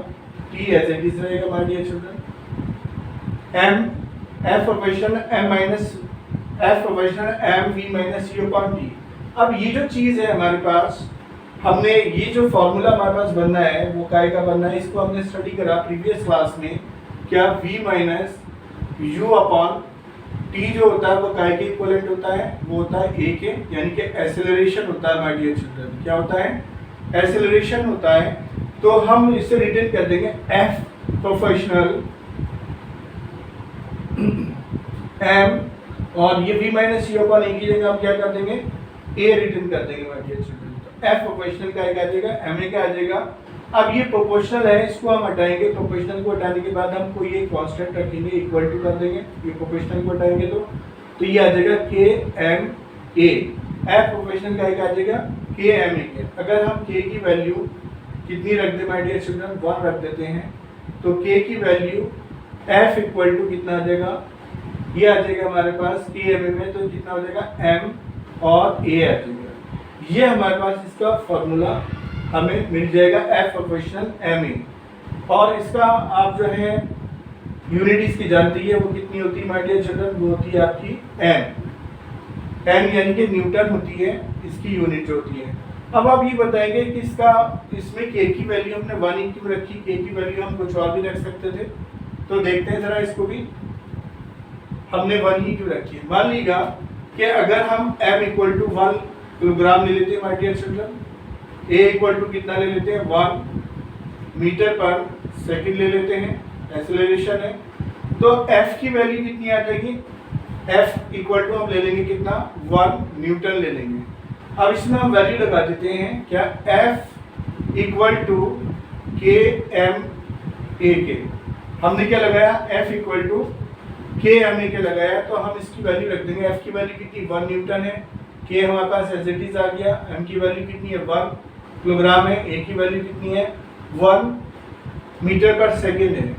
t एज इट इज रहेगा my dear children, m f proportional m minus f proportional m v minus u upon t। अब ये जो चीज है हमारे पास, हमने ये जो फॉर्मूला हमारे पास बनना है वो काय का बनना है, इसको हमने स्टडी करा प्रीवियस क्लास में, क्या v minus u upon t जो होता है वो काय के इक्विवेलेंट होता है, वो होता है a के, यानी कि एक्सेलरेशन होता है माय डियर चिल्ड्रन। क्या होता है, एक्सेलरेशन होता है। तो हम इसे रिटर्न कर देंगे f प्रोपोर्शनल m और ये v minus u upon a की जगह हम क्या कर देंगे, a रिटर्न कर देंगे my dear children. f proportional का आ जाएगा, ma का आ जाएगा। अब ये प्रोपोर्शनल है, इसको हम हटाएंगे, प्रोपोर्शनल को हटाने के बाद हम कोई एक कांस्टेंट रखेंगे, इक्वल टू कर देंगे, ये प्रोपोर्शनल को हटाएंगे तो ये आ जाएगा k m a। f proportional का आ जाएगा k m a के। अगर हम k की वैल्यू कितनी रख दें माय डियर चिल्ड्रन, 1 रख देते हैं, तो k की वैल्यू f इक्वल टू कितना आ जाएगा, ये आ जाएगा हमारे पास k m a में, तो कितना हो जाएगा m और a आ जाएगा। ये हमारे पास इसका फॉर्मूला हमें मिल जाएगा f प्रोपोर्शनल ma। और इसका आप जो है यूनिट इसकी जानती है, वो कितनी होती है माय डियर चिल्ड्रन, वो होती है आपकी n यानी कि न्यूटन होती है इसकी यूनिट जो होती है। अब आप ये बताएंगे कि इसमें k की वैल्यू हमने 1 ही क्यों रखी, k की वैल्यू हम कुछ और भी रख सकते थे, तो देखते हैं जरा इसको भी, हमने 1 ही क्यों रखी है। मान लीजिए कि अगर हम m इक्वल टू 1 किलोग्राम ले लेते हैं my dear children, a equal to कितना ले लेते हैं, 1 मीटर पर सेकंड ले लेते हैं, एक्सेलरेशन है, तो f की वैल्यू कितनी आ जाएगी, f इक्वल टू हम ले लेंगे कितना, 1 न्यूटन ले लेंगे। अब इसमें हम वैल्यू लगा देते हैं, क्या f equal to k m a के, हमने क्या लगाया, f equal to k m a के लगाया, तो हम इसकी वैल्यू रख देंगे, f की वैल्यू कितनी, 1 न्यूटन है, k हमारे पास एज इट इज आ गया, m की वैल्यू कितनी है, 1 किलोग्राम है, a की वैल्यू कितनी है, 1 मीटर पर सेकेंड है।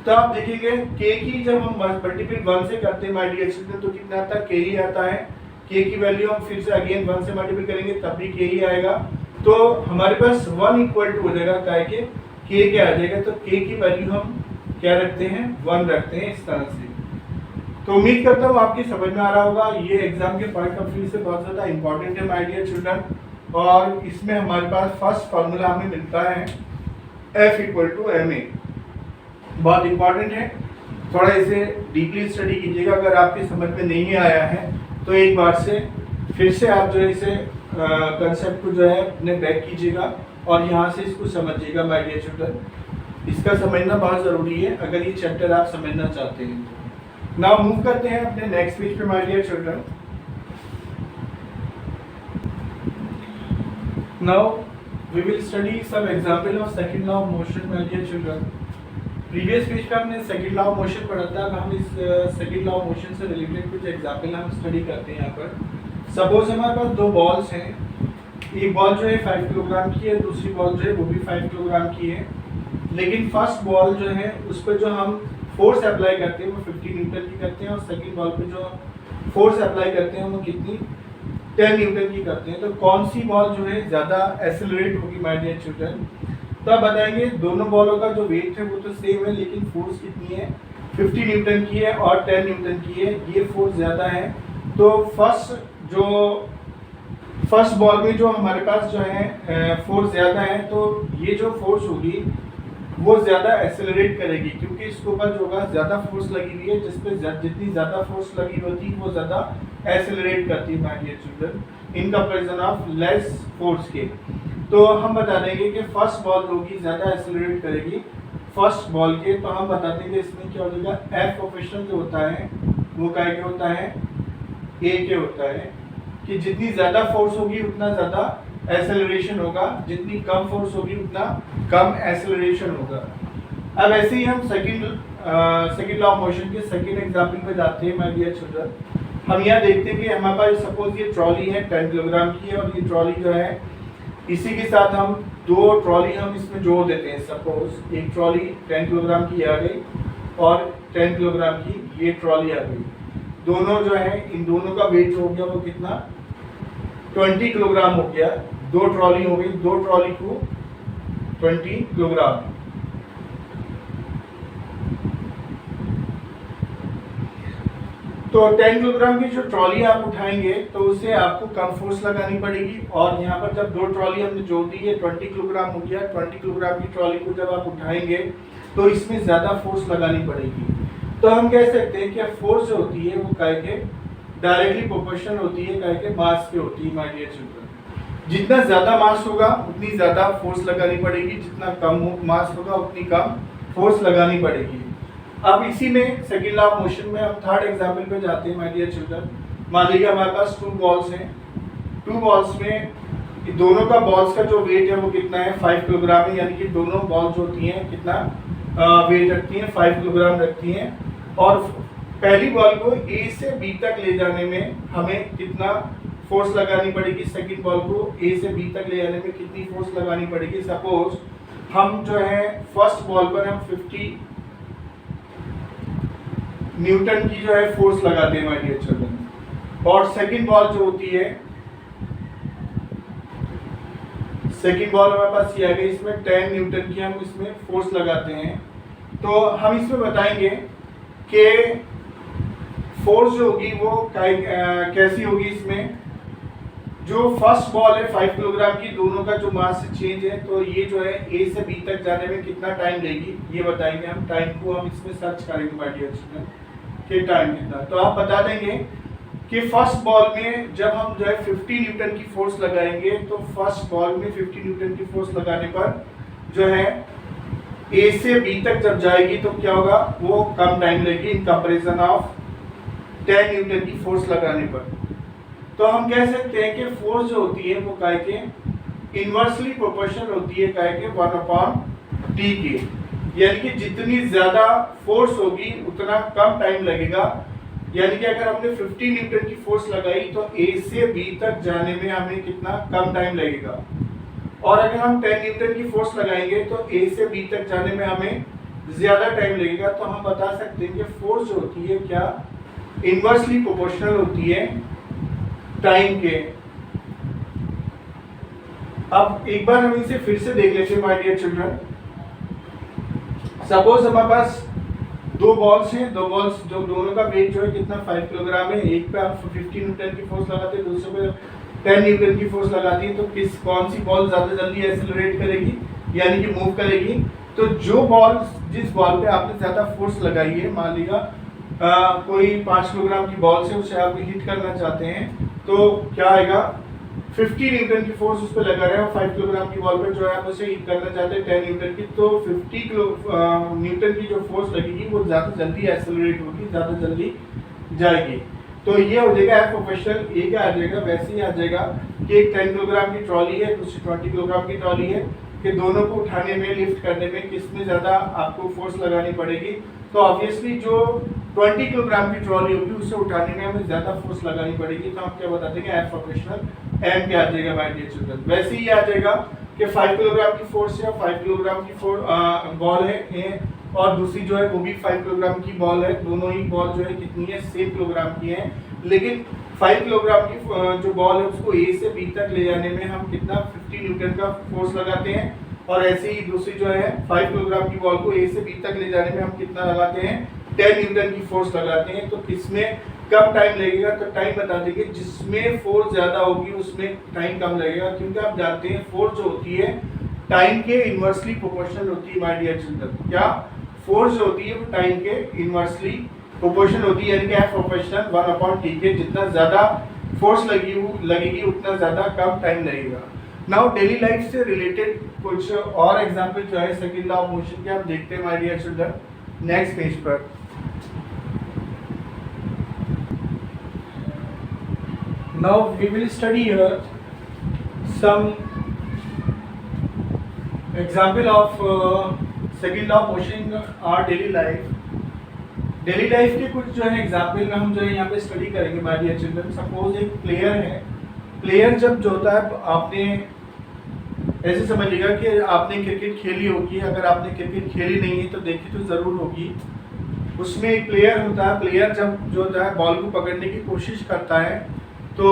तो आप देखिएगा k की जब हम मल्टीपल 1 से करते हैं माय डियर चिल्ड्रन, तो कितना आता है, k ही आता है। k की वैल्यू हम फिर से अगेन 1 से मल्टीपल करेंगे तब भी k ही आएगा, तो हमारे पास 1 इक्वल टू हो जाएगा काय के, k क्या आ जाएगा, तो k की वैल्यू हम क्या रखते हैं, 1 रखते हैं इस तरह से। तो उम्मीद करता हूँ आपकी समझ में आ रहा होगा, ये एग्जाम के पॉइंट ऑफ व्यू से बहुत ज़्यादा इंपॉर्टेंट है माय डियर चिल्ड्रन, और इसमें हमारे पास फर्स्ट फार्मूला हमें मिलता है f इक्वल टू ma, बहुत इंपॉर्टेंट है, थोड़ा इसे डीपली स्टडी कीजिएगा। अगर आपकी समझ में नहीं आया है तो एक बार से फिर से आप जो है इसे कंसेप्ट को जो है अपने बैक कीजिएगा और यहाँ से इसको समझिएगा माय डियर चिल्ड्रन। इसका समझना बहुत ज़रूरी है अगर ये चैप्टर आप समझना चाहते हैं। नाउ मूव करते हैं अपने नेक्स्ट पेज पे my dear children. Now we will study some example of second law of motion my dear children. Previous page पे हमने सेकंड लॉ ऑफ मोशन पढ़ा था, अब हम इस सेकंड लॉ ऑफ मोशन से रिलेटेड कुछ एग्जांपल हम स्टडी करते हैं। यहाँ पर सपोज हमारे पास दो बॉल्स हैं, एक बॉल जो है 5 किलोग्राम की है, दूसरी बॉल जो है वो भी 5 किलोग्राम की है, लेकिन फर्स्ट बॉल जो है उस पर जो हम फोर्स अप्लाई करते हैं वो 50 न्यूटन की करते हैं और सेकंड बॉल पे जो फोर्स अप्लाई करते हैं वो कितनी 10 न्यूटन की करते हैं। तो कौन सी बॉल जो है ज़्यादा एक्सेलरेट होगी माय डियर चिल्ड्रन? तो आप बताएंगे दोनों बॉलों का जो वेट है वो तो सेम है, लेकिन फोर्स कितनी है 50 न्यूटन की है और 10 न्यूटन की है, ये फोर्स ज़्यादा है। तो फर्स्ट बॉल में जो हमारे पास जो है फोर्स ज़्यादा है, तो ये जो फोर्स होगी वो ज़्यादा एक्सेलरेट करेगी क्योंकि इसके ऊपर जो होगा ज़्यादा फोर्स लगी हुई है, जिसपे जितनी ज़्यादा फोर्स लगी होती है वो ज़्यादा एक्सेलरेट करती है my dear children in comparison of less force के। तो हम बता देंगे कि फर्स्ट बॉल होगी ज़्यादा एक्सेलरेट करेगी फर्स्ट बॉल के, तो हम बताते हैं कि इसमें क्या हो जाएगा, एफ प्रोपोर्शनल जो होता है वो क्या के होता है, ए के होता है, कि जितनी ज्यादा फोर्स होगी उतना ज्यादा एक्सेलरेशन होगा, जितनी कम फोर्स होगी उतना कम एक्सेलरेशन होगा। अब ऐसे ही हम सेकंड लॉ ऑफ मोशन के सेकंड एग्जांपल पे जाते हैं माय डियर चिल्ड्रन। हम यहाँ देखते हैं कि हमारे पास सपोज ये ट्रॉली है 10 किलोग्राम की है, और ये ट्रॉली जो है इसी के साथ हम दो ट्रॉली हम इसमें जोड़ देते हैं। सपोज एक ट्रॉली 10 किलोग्राम की आ गई और 10 किलोग्राम की ये ट्रॉली आ गई, दोनों जो है इन दोनों का वेट हो गया वो कितना, 20 किलोग्राम हो गया। दो ट्रॉली हो गई, दो ट्रॉली को 20 किलोग्राम। तो 10 किलोग्राम की जो ट्रॉली आप उठाएंगे तो उसे आपको कम फोर्स लगानी पड़ेगी, और यहाँ पर जब दो ट्रॉली हमने जोड़ दी है 20 किलोग्राम हो गया, 20 किलोग्राम की ट्रॉली को जब आप उठाएंगे तो इसमें ज्यादा फोर्स लगानी पड़ेगी। तो हम कह सकते हैं कि फोर्स जो होती है वो काय के डायरेक्टली प्रोपोर्शनल होती है काय के मास के होती है माय डियर चिल्ड्रन। जितना ज्यादा मास होगा उतनी ज्यादा फोर्स लगानी पड़ेगी, जितना कम मास होगा उतनी कम फोर्स लगानी पड़ेगी। अब इसी में सेकंड लॉ ऑफ मोशन में हम थर्ड एग्जांपल पे जाते हैं माय डियर चिल्ड्रन। मान लीजिए हमारे पास 2 बॉल्स हैं, 2 बॉल्स में दोनों का बॉल्स का जो वेट है वो कितना है, 5 किलोग्राम है, यानी कि दोनों बॉल जो होती हैं कितना वेट रखती हैं, 5 किलोग्राम रखती हैं। और पहली बॉल को ए से बी तक ले जाने में हमें कितना फोर्स लगानी पड़ेगी, सेकंड बॉल को ए से बी तक ले जाने में कितनी फोर्स लगानी पड़ेगी। सपोज हम जो है फर्स्ट बॉल पर हम 50 न्यूटन की जो है फोर्स लगाते हैं माय डियर चिल्ड्रन, और सेकंड बॉल जो होती है, सेकंड बॉल हमारे पास ये आ गई, इसमें 10 न्यूटन की हम इसमें फोर्स लगाते हैं। तो हम इसमें बताएंगे कि फोर्स जो होगी वो कैसी होगी। इसमें जो फर्स्ट बॉल है 5 किलोग्राम की, दोनों का जो मास चेंज है, तो ये जो है ए से बी तक जाने में कितना टाइम लेगी ये बताएंगे हम। टाइम को हम इसमें सर्च करेंगे माय डियर चिल्ड्रन कि टाइम कितना। तो आप बता देंगे कि फर्स्ट बॉल में जब हम जो है 50 न्यूटन की फोर्स लगाएंगे, तो फर्स्ट बॉल में 50 न्यूटन की फोर्स लगाने पर जो है ए से बी तक जब जाएगी तो क्या होगा, वो कम टाइम लेगी इन कंपैरिजन ऑफ 10 न्यूटन की फोर्स लगाने पर। तो हम कह सकते हैं कि फोर्स जो होती है वो काय के इनवर्सली प्रोपोर्शनल होती है काय के 1/t के, यानी कि जितनी ज्यादा फोर्स होगी उतना कम टाइम लगेगा। यानी कि अगर हमने 50 न्यूटन की फोर्स लगाई तो ए से बी तक जाने में हमें कितना कम टाइम लगेगा, और अगर हम 10 न्यूटन की फोर्स लगाएंगे तो ए से बी तक जाने में हमें ज्यादा टाइम लगेगा। तो हम बता सकते हैं कि फोर्स जो होती है क्या इनवर्सली प्रोपोर्शनल होती है टाइम के। अब एक बार हम इसे फिर से देख लेते हैं माय डियर चिल्ड्रन। सपोज हमारे पास दो बॉल्स हैं, दो बॉल्स जो दोनों का वेट जो है कितना 5 किलोग्राम है। एक पे आप 50 न्यूटन की फोर्स लगाते हैं, दूसरे पे 10 न्यूटन की फोर्स लगाती है, तो कौन सी बॉल ज्यादा जल्दी एक्सेलरेट करेगी यानी कि मूव करेगी। तो जो बॉल जिस बॉल पे आपने ज्यादा फोर्स लगाई है, मान लीजिए कोई 5 किलोग्राम की बॉल से उसे आप हिट करना चाहते हैं, तो क्या आएगा 50 न्यूटन की फोर्स उस पर लगा रहे हैं, और 5 किलोग्राम की बॉल पर जो है आप उसे हिट करना चाहते हैं 10 न्यूटन की, तो 50 न्यूटन की जो फोर्स लगेगी वो ज़्यादा जल्दी एक्सेलरेट होगी, ज़्यादा जल्दी जाएगी। तो ये हो जाएगा एफ प्रोपोर्शनल ए का आ जाएगा। वैसे ही आ जाएगा कि एक 10 किलोग्राम की ट्रॉली है, दूसरी 20 किलोग्राम की ट्रॉली है, कि दोनों को उठाने में, लिफ्ट करने में किसमें ज़्यादा आपको फोर्स लगानी पड़ेगी। तो ऑब्वियसली जो 20 किलोग्राम की ट्रॉली होगी उसे उठाने में हमें ज़्यादा फोर्स लगानी पड़ेगी। तो हम क्या बता देंगे एफ प्रोपोर्शनल एम क्या आ जाएगा माय डियर चिल्ड्रन। वैसे ही आ जाएगा कि 5 किलोग्राम की फोर्स है, 5 किलोग्राम की बॉल है, और दूसरी जो है वो भी 5 किलोग्राम की बॉल है। दोनों ही बॉल जो है कितनी है, 6 किलोग्राम की है, लेकिन 5 किलोग्राम की जो बॉल है उसको ए से बी तक ले जाने में हम कितना 50 न्यूटन का फोर्स लगाते हैं, और ऐसे ही दूसरी जो है 5 किलोग्राम की बॉल को ए से बी तक ले जाने में हम कितना लगाते हैं, 10 न्यूटन की फोर्स लगाते हैं। तो किसमें कम टाइम लगेगा, तो टाइम बता देंगे जिसमें फोर्स ज्यादा होगी उसमें टाइम कम लगेगा, क्योंकि आप जानते हैं फोर्स जो होती है टाइम के इनवर्सली प्रोपोर्शनल होती है माय डियर चिल्ड्रन। क्या फोर्स जो होती है वो टाइम के इनवर्सली प्रोपोर्शनल होती है, यानी कि एफ प्रोपोर्शनल 1/t के। जितना ज्यादा फोर्स लगेगी उतना ज्यादा कम टाइम लगेगा। नाउ डेली लाइफ से रिलेटेड कुछ और एग्जांपल जो है सेकंड लॉ ऑफ मोशन के हम देखते हैं my dear children next page पर। Now we will study here some example of second law of motion in our daily life. Daily life के कुछ जो है एग्जांपल में हम जो है यहाँ पे स्टडी करेंगे माय डियर चिल्ड्रन। सपोज एक प्लेयर है, प्लेयर जब जो होता है, आपने ऐसे समझिएगा कि आपने क्रिकेट खेली होगी, अगर आपने क्रिकेट खेली नहीं है तो देखी तो ज़रूर होगी। उसमें एक प्लेयर होता है, प्लेयर जब जो होता है बॉल को पकड़ने की कोशिश करता है तो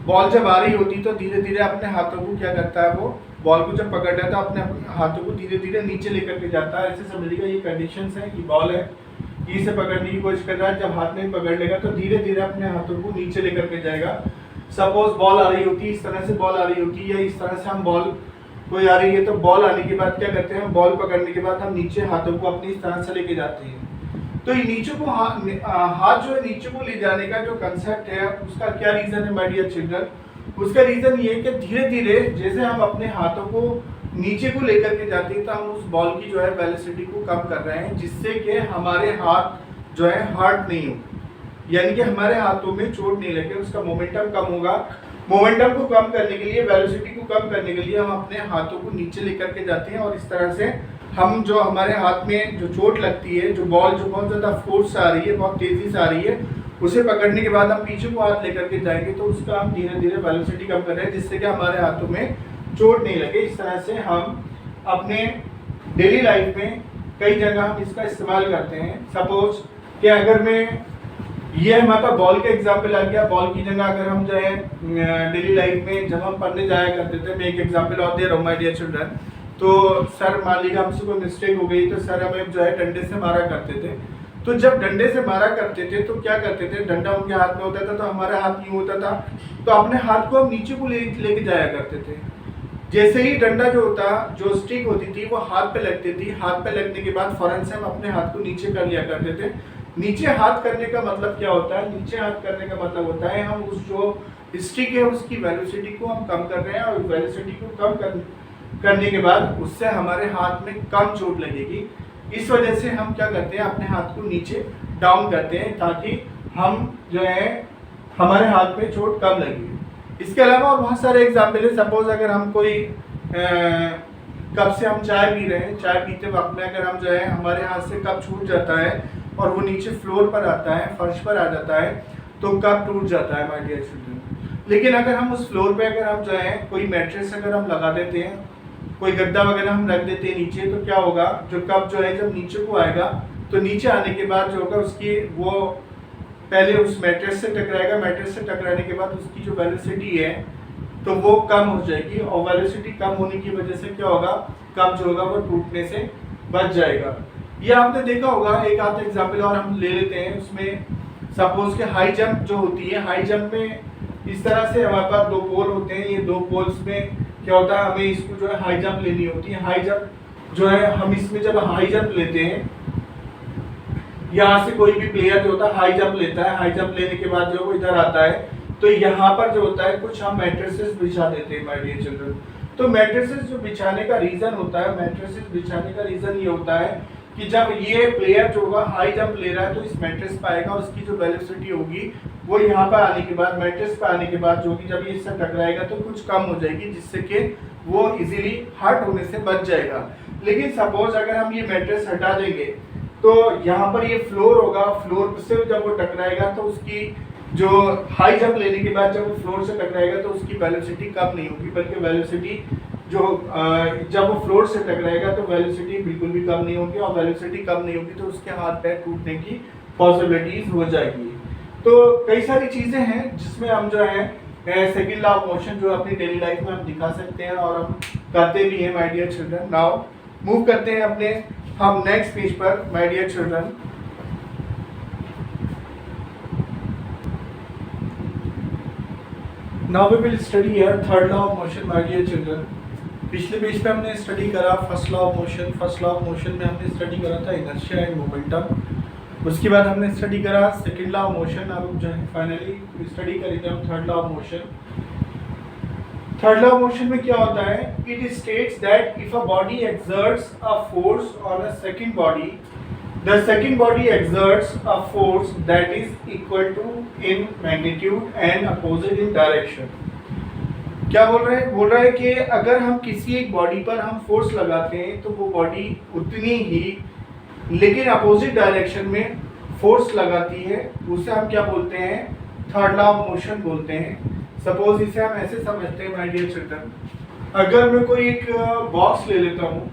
बॉल जब आ रही होती है तो धीरे धीरे अपने हाथों को क्या करता है, वो बॉल को जब पकड़ रहा है तो अपने हाथों को धीरे धीरे नीचे लेकर के जाता है। ऐसे समझिएगा ये कंडीशंस है कि बॉल है, इसे पकड़ने की कोशिश कर रहा है, जब हाथ में पकड़ लेगा तो धीरे धीरे अपने हाथों को नीचे लेकर के जाएगा। सपोज बॉल आ रही होती है, इस तरह से बॉल आ रही होती है, या इस तरह से हम बॉल कोई आ रही है तो बॉल आने के बाद क्या करते हैं, बॉल पकड़ने के बाद हम नीचे हाथों को अपनी इस तरह से लेके जाते हैं। तो ये नीचे को हाथ जो है नीचे को ले जाने का जो कंसेप्ट है उसका क्या रीजन है माय डियर चिल्ड्रन? उसका रीजन ये है कि धीरे धीरे जैसे हम अपने हाथों को नीचे को लेकर के जाते हैं तो हम उस बॉल की जो है वेलोसिटी को कम कर रहे हैं, जिससे कि हमारे हाथ जो है हर्ट नहीं हो, यानी कि हमारे हाथों में चोट नहीं लगे, उसका मोमेंटम कम होगा। मोमेंटम को कम करने के लिए, वेलोसिटी को कम करने के लिए हम अपने हाथों को नीचे लेकर के जाते हैं और इस तरह से हम जो हमारे हाथ में जो चोट लगती है, जो बॉल जो बहुत ज़्यादा फोर्स से आ रही है, बहुत तेज़ी से आ रही है, उसे पकड़ने के बाद हम पीछे को हाथ लेकर के जाएंगे तो उसका हम धीरे धीरे वेलोसिटी कम कर रहे हैं, जिससे कि हमारे हाथों में चोट नहीं लगे। इस तरह से हम अपने डेली लाइफ में कई जगह हम इसका इस्तेमाल करते हैं। सपोज कि अगर मैं ये हमारा बॉल का एग्जाम्पल आ गया, बॉल की जगह अगर हम जो है डेली लाइफ में जब हम पढ़ने जाया करते थे, मैं एक एग्जाम्पल और दे रहा हूँ माय डियर चिल्ड्रन। तो सर मान लीजिए हमसे कोई मिस्टेक हो गई तो सर हमें जो है डंडे से मारा करते थे। तो जब डंडे से मारा करते थे तो क्या करते थे, डंडा उनके हाथ में होता था तो हमारा हाथ यूँ होता था, तो अपने हाथ को हम नीचे को लेके जाया करते थे। जैसे ही डंडा जो होता, जो स्टिक होती थी वो हाथ पे लगती थी, हाथ पे लगने के बाद फौरन से हम अपने हाथ को नीचे कर लिया करते थे। नीचे हाथ करने का मतलब क्या होता है? नीचे हाथ करने का मतलब होता है हम उस जो स्टिक है उसकी वेलोसिटी को हम कम कर रहे हैं, और वेलोसिटी को कम करने के बाद उससे हमारे हाथ में कम चोट लगेगी। इस वजह से हम क्या करते हैं, अपने हाथ को नीचे डाउन करते हैं ताकि हम जो है हमारे हाथ में चोट कम लगेगी। इसके अलावा और बहुत सारे एग्जाम्पल है। सपोज अगर हम कोई कप से हम चाय पी रहे हैं, चाय पीते वक्त में अगर हम जो है हमारे हाथ से कप छूट जाता है और वो नीचे फ्लोर पर आता है, फर्श पर आ जाता है, तो कप टूट जाता है माय डियर चिल्ड्रन। लेकिन अगर हम उस फ्लोर पे अगर हम जो है कोई मैट्रेस अगर हम लगा देते हैं, कोई गद्दा वगैरह हम रख देते हैं नीचे, तो क्या होगा, जो कप जो है जब नीचे को आएगा तो नीचे आने के बाद जो होगा उसकी वो पहले उस मैट्रेस से टकराएगा, मैट्रेस से टकराने के बाद उसकी जो वेलोसिटी है तो वो कम हो जाएगी, और वेलोसिटी कम होने की वजह से क्या होगा, कप जो होगा वो टूटने से बच जाएगा। ये आपने देखा होगा। एक आध एग्जाम्पल और हम ले लेते हैं। उसमें सपोज के हाई जंप जो होती है, हाई जंप में इस तरह से हमारे पास दो पोल होते हैं। ये दो पोल्स में क्या होता है, हमें इसको जो है हाई जंप लेनी होती है। हाई जंप जो है हम इसमें जब हाई जंप लेते हैं, यहाँ से कोई भी प्लेयर जो होता है हाई जंप लेता है, हाई जंप लेने के बाद जो वो इधर आता है तो यहाँ पर जो होता है कुछ हम मैट्रेसेस बिछा देते हैं माय डियर चिल्ड्रन। तो मैट्रेसेस जो बिछाने का रीजन होता है, मैट्रेसेस बिछाने का रीजन ये होता है कि जब ये प्लेयर जो होगा हाई जंप ले रहा है तो इस मैट्रेस पर आएगा, उसकी जो वेलोसिटी होगी वो यहाँ पर आने के बाद, मैट्रेस पर आने के बाद जो कि जब ये इससे टकराएगा तो कुछ कम हो जाएगी, जिससे कि वो इजीली हर्ट होने से बच जाएगा। लेकिन सपोज अगर हम ये मैट्रेस हटा देंगे तो यहाँ पर ये फ्लोर होगा, फ्लोर से जब वो टकराएगा तो उसकी जो हाई जंप लेने के बाद जब वो फ्लोर से टकराएगा तो उसकी वेलोसिटी कम नहीं होगी, बल्कि वेलोसिटी जो जब वो फ्लोर से टकराएगा तो वेलोसिटी बिल्कुल भी कम नहीं होगी, और वेलोसिटी कम नहीं होगी तो उसके हाथ पैर टूटने की पॉसिबिलिटीज हो जाएगी। तो कई सारी चीज़ें हैं जिसमें हम जो है सेकंड लॉ ऑफ मोशन जो अपनी डेली लाइफ में हम दिखा सकते हैं और हम करते भी हैं my dear children. Now move करते हैं अपने हम नेक्स्ट पेज पर my dear children. Now we will study here third law of motion my dear children. पिछले पेज पे हमने स्टडी करा first law of motion. First law of motion में हमने स्टडी करा था इनर्शिया एंड मोमेंटम। उसके बाद हमने स्टडी करा सेकंड लॉ ऑफ मोशन। अब जो है फाइनली स्टडी करेंगे हम third law of motion. Third law of motion में क्या होता है, it states that if a body exerts a force on a second body, the second body exerts a force that is equal to in magnitude and opposite in direction. क्या बोल रहे हैं कि अगर हम किसी एक बॉडी पर हम फोर्स लगाते हैं तो वो बॉडी उतनी ही लेकिन अपोजिट डायरेक्शन में फोर्स लगाती है, उसे हम क्या बोलते हैं, थर्ड लॉ ऑफ मोशन बोलते हैं। सपोज इसे हम ऐसे समझते हैं माय डियर चिल्ड्रन, अगर मैं कोई एक बॉक्स ले लेता हूँ,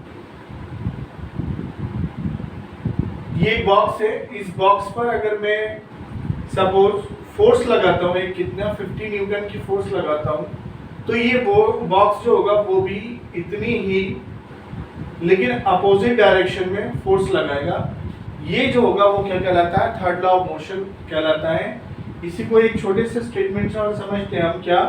ये एक बॉक्स है, इस बॉक्स पर अगर मैं सपोज फोर्स लगाता हूँ, एक कितना 50 न्यूटन की फोर्स लगाता हूँ, तो ये वो बॉक्स जो होगा वो भी इतनी ही लेकिन अपोजिट डायरेक्शन में फोर्स लगाएगा। ये जो होगा वो क्या कहलाता है, थर्ड लॉ ऑफ मोशन कहलाता है। इसी को एक छोटे से स्टेटमेंट से और समझते हैं हम, क्या,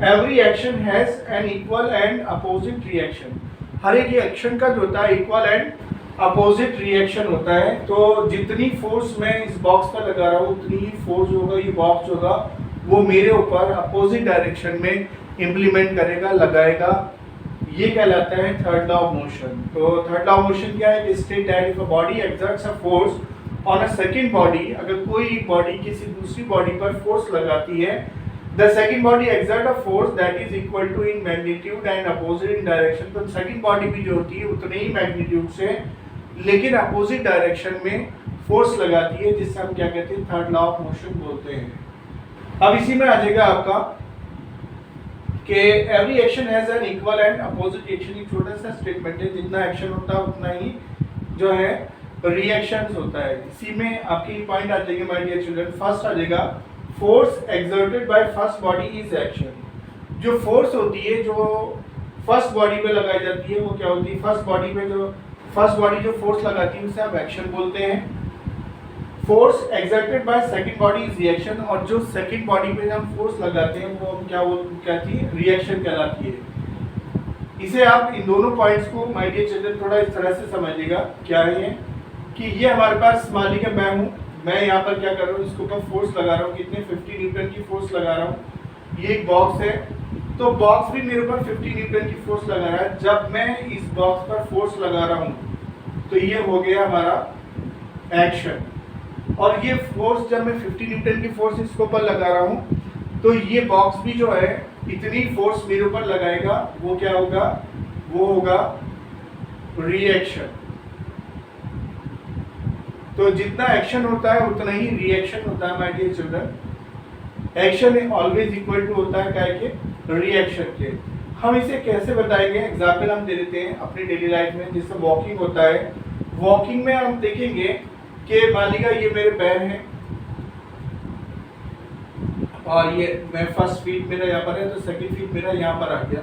every action has an equal and opposite reaction. हर एक एक्शन का जो होता है इक्वल एंड अपोजिट रिएक्शन होता है। तो जितनी फोर्स मैं इस बॉक्स पर लगा रहा हूँ उतनी ही फोर्स होगा, ये बॉक्स होगा वो मेरे ऊपर अपोजिट डायरेक्शन में इम्प्लीमेंट करेगा, लगाएगा। ये कहलाता है थर्ड लॉ ऑफ मोशन। तो थर्ड लॉ ऑफ मोशन क्या है, state that if a body exerts a force on a second body, अगर कोई बॉडी किसी दूसरी बॉडी पर फोर्स लगाती है, the second body exert a force that is equal to in magnitude and opposite in direction. तो second body भी जो होती है उतने ही मैग्नीट्यूड से लेकिन अपोजिट डायरेक्शन में फोर्स लगाती है, जिससे हम क्या कहते हैं, थर्ड लॉ ऑफ मोशन बोलते हैं। अब इसी में आ जाएगा आपका कि every action has an equal and opposite action. एक छोटा सा स्टेटमेंट है, जितना एक्शन होता है उतना ही जो है रिएक्शंस होता है। इसी में आपकी पॉइंट आ जाएंगे माय डियर चिल्ड्रन। फर्स्ट आ जाएगा force exerted by first body is action. जो फोर्स होती है जो फर्स्ट बॉडी पे लगाई जाती है वो क्या होती है, फर्स्ट बॉडी जो फोर्स लगाती है उसे हम एक्शन बोलते हैं। Force exerted by second body is reaction, और जो सेकंड बॉडी पे हम फोर्स लगाते हैं वो हम क्या कहती है, रिएक्शन कहलाती है। इसे आप इन दोनों पॉइंट्स को माय डियर चिल्ड्रन थोड़ा इस तरह से समझिएगा। क्या है ये कि ये हमारे पास मान लीजिए मैं यहाँ पर क्या कर रहा हूँ, इसके ऊपर फोर्स लगा रहा हूँ, कितने 50 न्यूटन की फोर्स लगा रहा हूँ। ये एक बॉक्स है, तो बॉक्स भी मेरे ऊपर 50 न्यूटन की फोर्स लगा रहा है। जब मैं इस बॉक्स पर फोर्स लगा रहा हूँ तो ये हो गया हमारा एक्शन। और ये फोर्स जब मैं 50 न्यूटन की फोर्स इसके ऊपर लगा रहा हूँ तो ये बॉक्स भी जो है इतनी फोर्स मेरे ऊपर लगाएगा, वो क्या होगा, वो होगा रिएक्शन। तो जितना एक्शन होता है उतना ही रिएक्शन होता है my dear children. Action always equal to होता है क्या के, रिएक्शन के। हम इसे कैसे बताएंगे, एग्जाम्पल हम दे देते हैं अपनी डेली लाइफ में। जैसे वॉकिंग होता है, वॉकिंग में हम देखेंगे कि मान लीजिए ये मेरे पैर हैं और ये मैं फर्स्ट फीट मेरा यहाँ पर है तो सेकंड फीट मेरा यहाँ पर आ गया।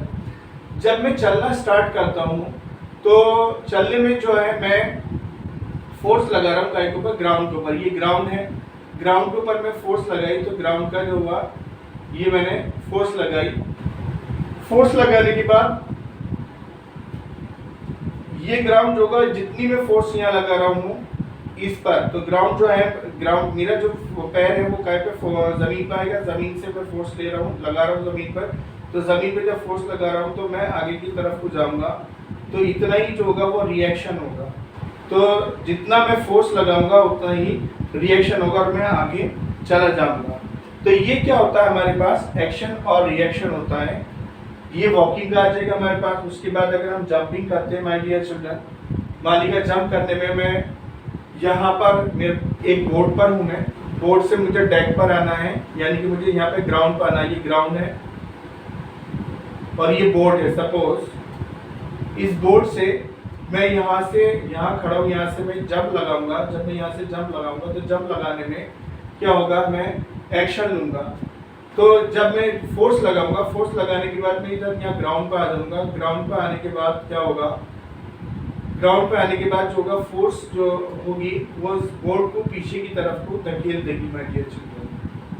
जब मैं चलना स्टार्ट करता हूँ तो चलने में जो है मैं फोर्स लगा रहा हूँ के ऊपर, ग्राउंड के ऊपर। ये ग्राउंड है, ग्राउंड के ऊपर मैं फोर्स लगाई तो ग्राउंड का जो हुआ ये मैंने फोर्स लगाई। फोर्स लगाने के बाद ये ग्राउंड जो होगा, जितनी मैं फोर्स यहाँ लगा रहा हूँ इस पर, तो ग्राउंड जो है, ग्राउंड मेरा जो पैर है वो कहीं पे जमीन पर आएगा। जमीन से मैं फोर्स ले रहा हूँ, लगा रहा हूँ जमीन पर, तो जमीन पे जब फोर्स लगा रहा हूँ तो मैं आगे की तरफ को जाऊंगा तो इतना ही जो होगा वो रिएक्शन होगा। तो जितना मैं फोर्स लगाऊंगा उतना ही रिएक्शन होगा और मैं आगे चला जाऊंगा। तो ये क्या होता है, हमारे पास एक्शन और रिएक्शन होता है। ये वॉकिंग का आ जाएगा हमारे पास। उसके बाद अगर हम जंपिंग करते हैं माय डियर चिल्ड्रन, मान लीजिए जंप करने में मैं यहाँ पर मेरे एक बोर्ड पर हूँ, मैं बोर्ड से मुझे डेक पर आना है, यानी कि मुझे यहाँ पे ग्राउंड पर आना है। ये ग्राउंड है और ये बोर्ड है। सपोज इस बोर्ड से मैं यहाँ से यहाँ खड़ा हूँ, यहाँ से मैं जंप लगाऊंगा। जब मैं यहाँ से जंप लगाऊंगा तो जंप लगाने में क्या होगा, मैं एक्शन लूंगा। तो जब मैं फोर्स लगाऊंगा, फोर्स लगाने के बाद मैं इधर यहाँ ग्राउंड पर आ जाऊंगा। ग्राउंड पर आने के बाद क्या होगा, ग्राउंड पे आने के बाद जो होगा फोर्स जो होगी वो बोर्ड को पीछे की तरफ को धकेल देगी माय डियर चिल्ड्रन,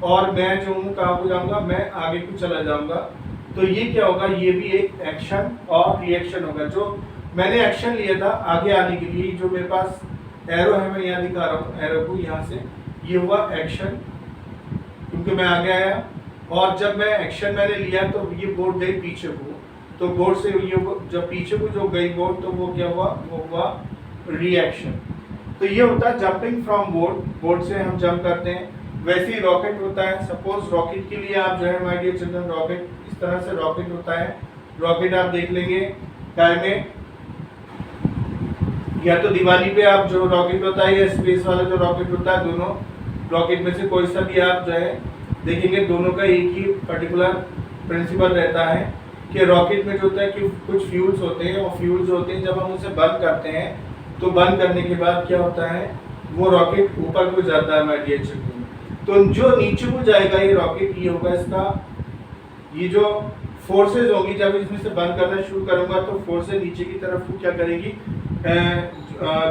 और मैं जो हूँ कहाँ को जाऊँगा, मैं आगे को चला जाऊँगा। तो ये क्या होगा, ये भी एक एक्शन और रिएक्शन होगा। जो मैंने एक्शन लिया था आगे आने के लिए, जो मेरे पास एरो है मैं यहाँ दिखा रहा हूँ, एरो को यहाँ से, ये हुआ एक्शन क्योंकि मैं आगे आया। और जब मैं एक्शन मैंने लिया तो ये बोट गई पीछे को, तो बोट से ये जब पीछे को जो गई बोट तो वो क्या हुआ, वो हुआ रिएक्शन। तो ये होता है जंपिंग फ्रॉम बोट, बोट से हम जंप करते हैं। वैसे ही रॉकेट होता है, सपोज रॉकेट के लिए आप जो है माय डियर चिल्ड्रन, रॉकेट इस तरह से रॉकेट होता है। रॉकेट आप देख लेंगे काय में, या तो दिवाली पे आप जो रॉकेट होता है या स्पेस वाला जो रॉकेट होता है, दोनों रॉकेट में से कोई सा भी आप जो है देखेंगे, दोनों का एक ही पर्टिकुलर प्रिंसिपल रहता है कि रॉकेट में जो होता है कि कुछ फ्यूल्स होते हैं, और फ्यूल्स होते हैं जब हम उसे बंद करते हैं तो बंद करने के बाद क्या होता है, वो रॉकेट ऊपर को जाता है माय डियर चिल्ड्रन। तो जो नीचे को जाएगा ये रॉकेट, ये होगा इसका, ये जो फोर्सेज होगी जब इसमें से बंद करना शुरू करूंगा तो फोर्सेज नीचे की तरफ को क्या करेगी,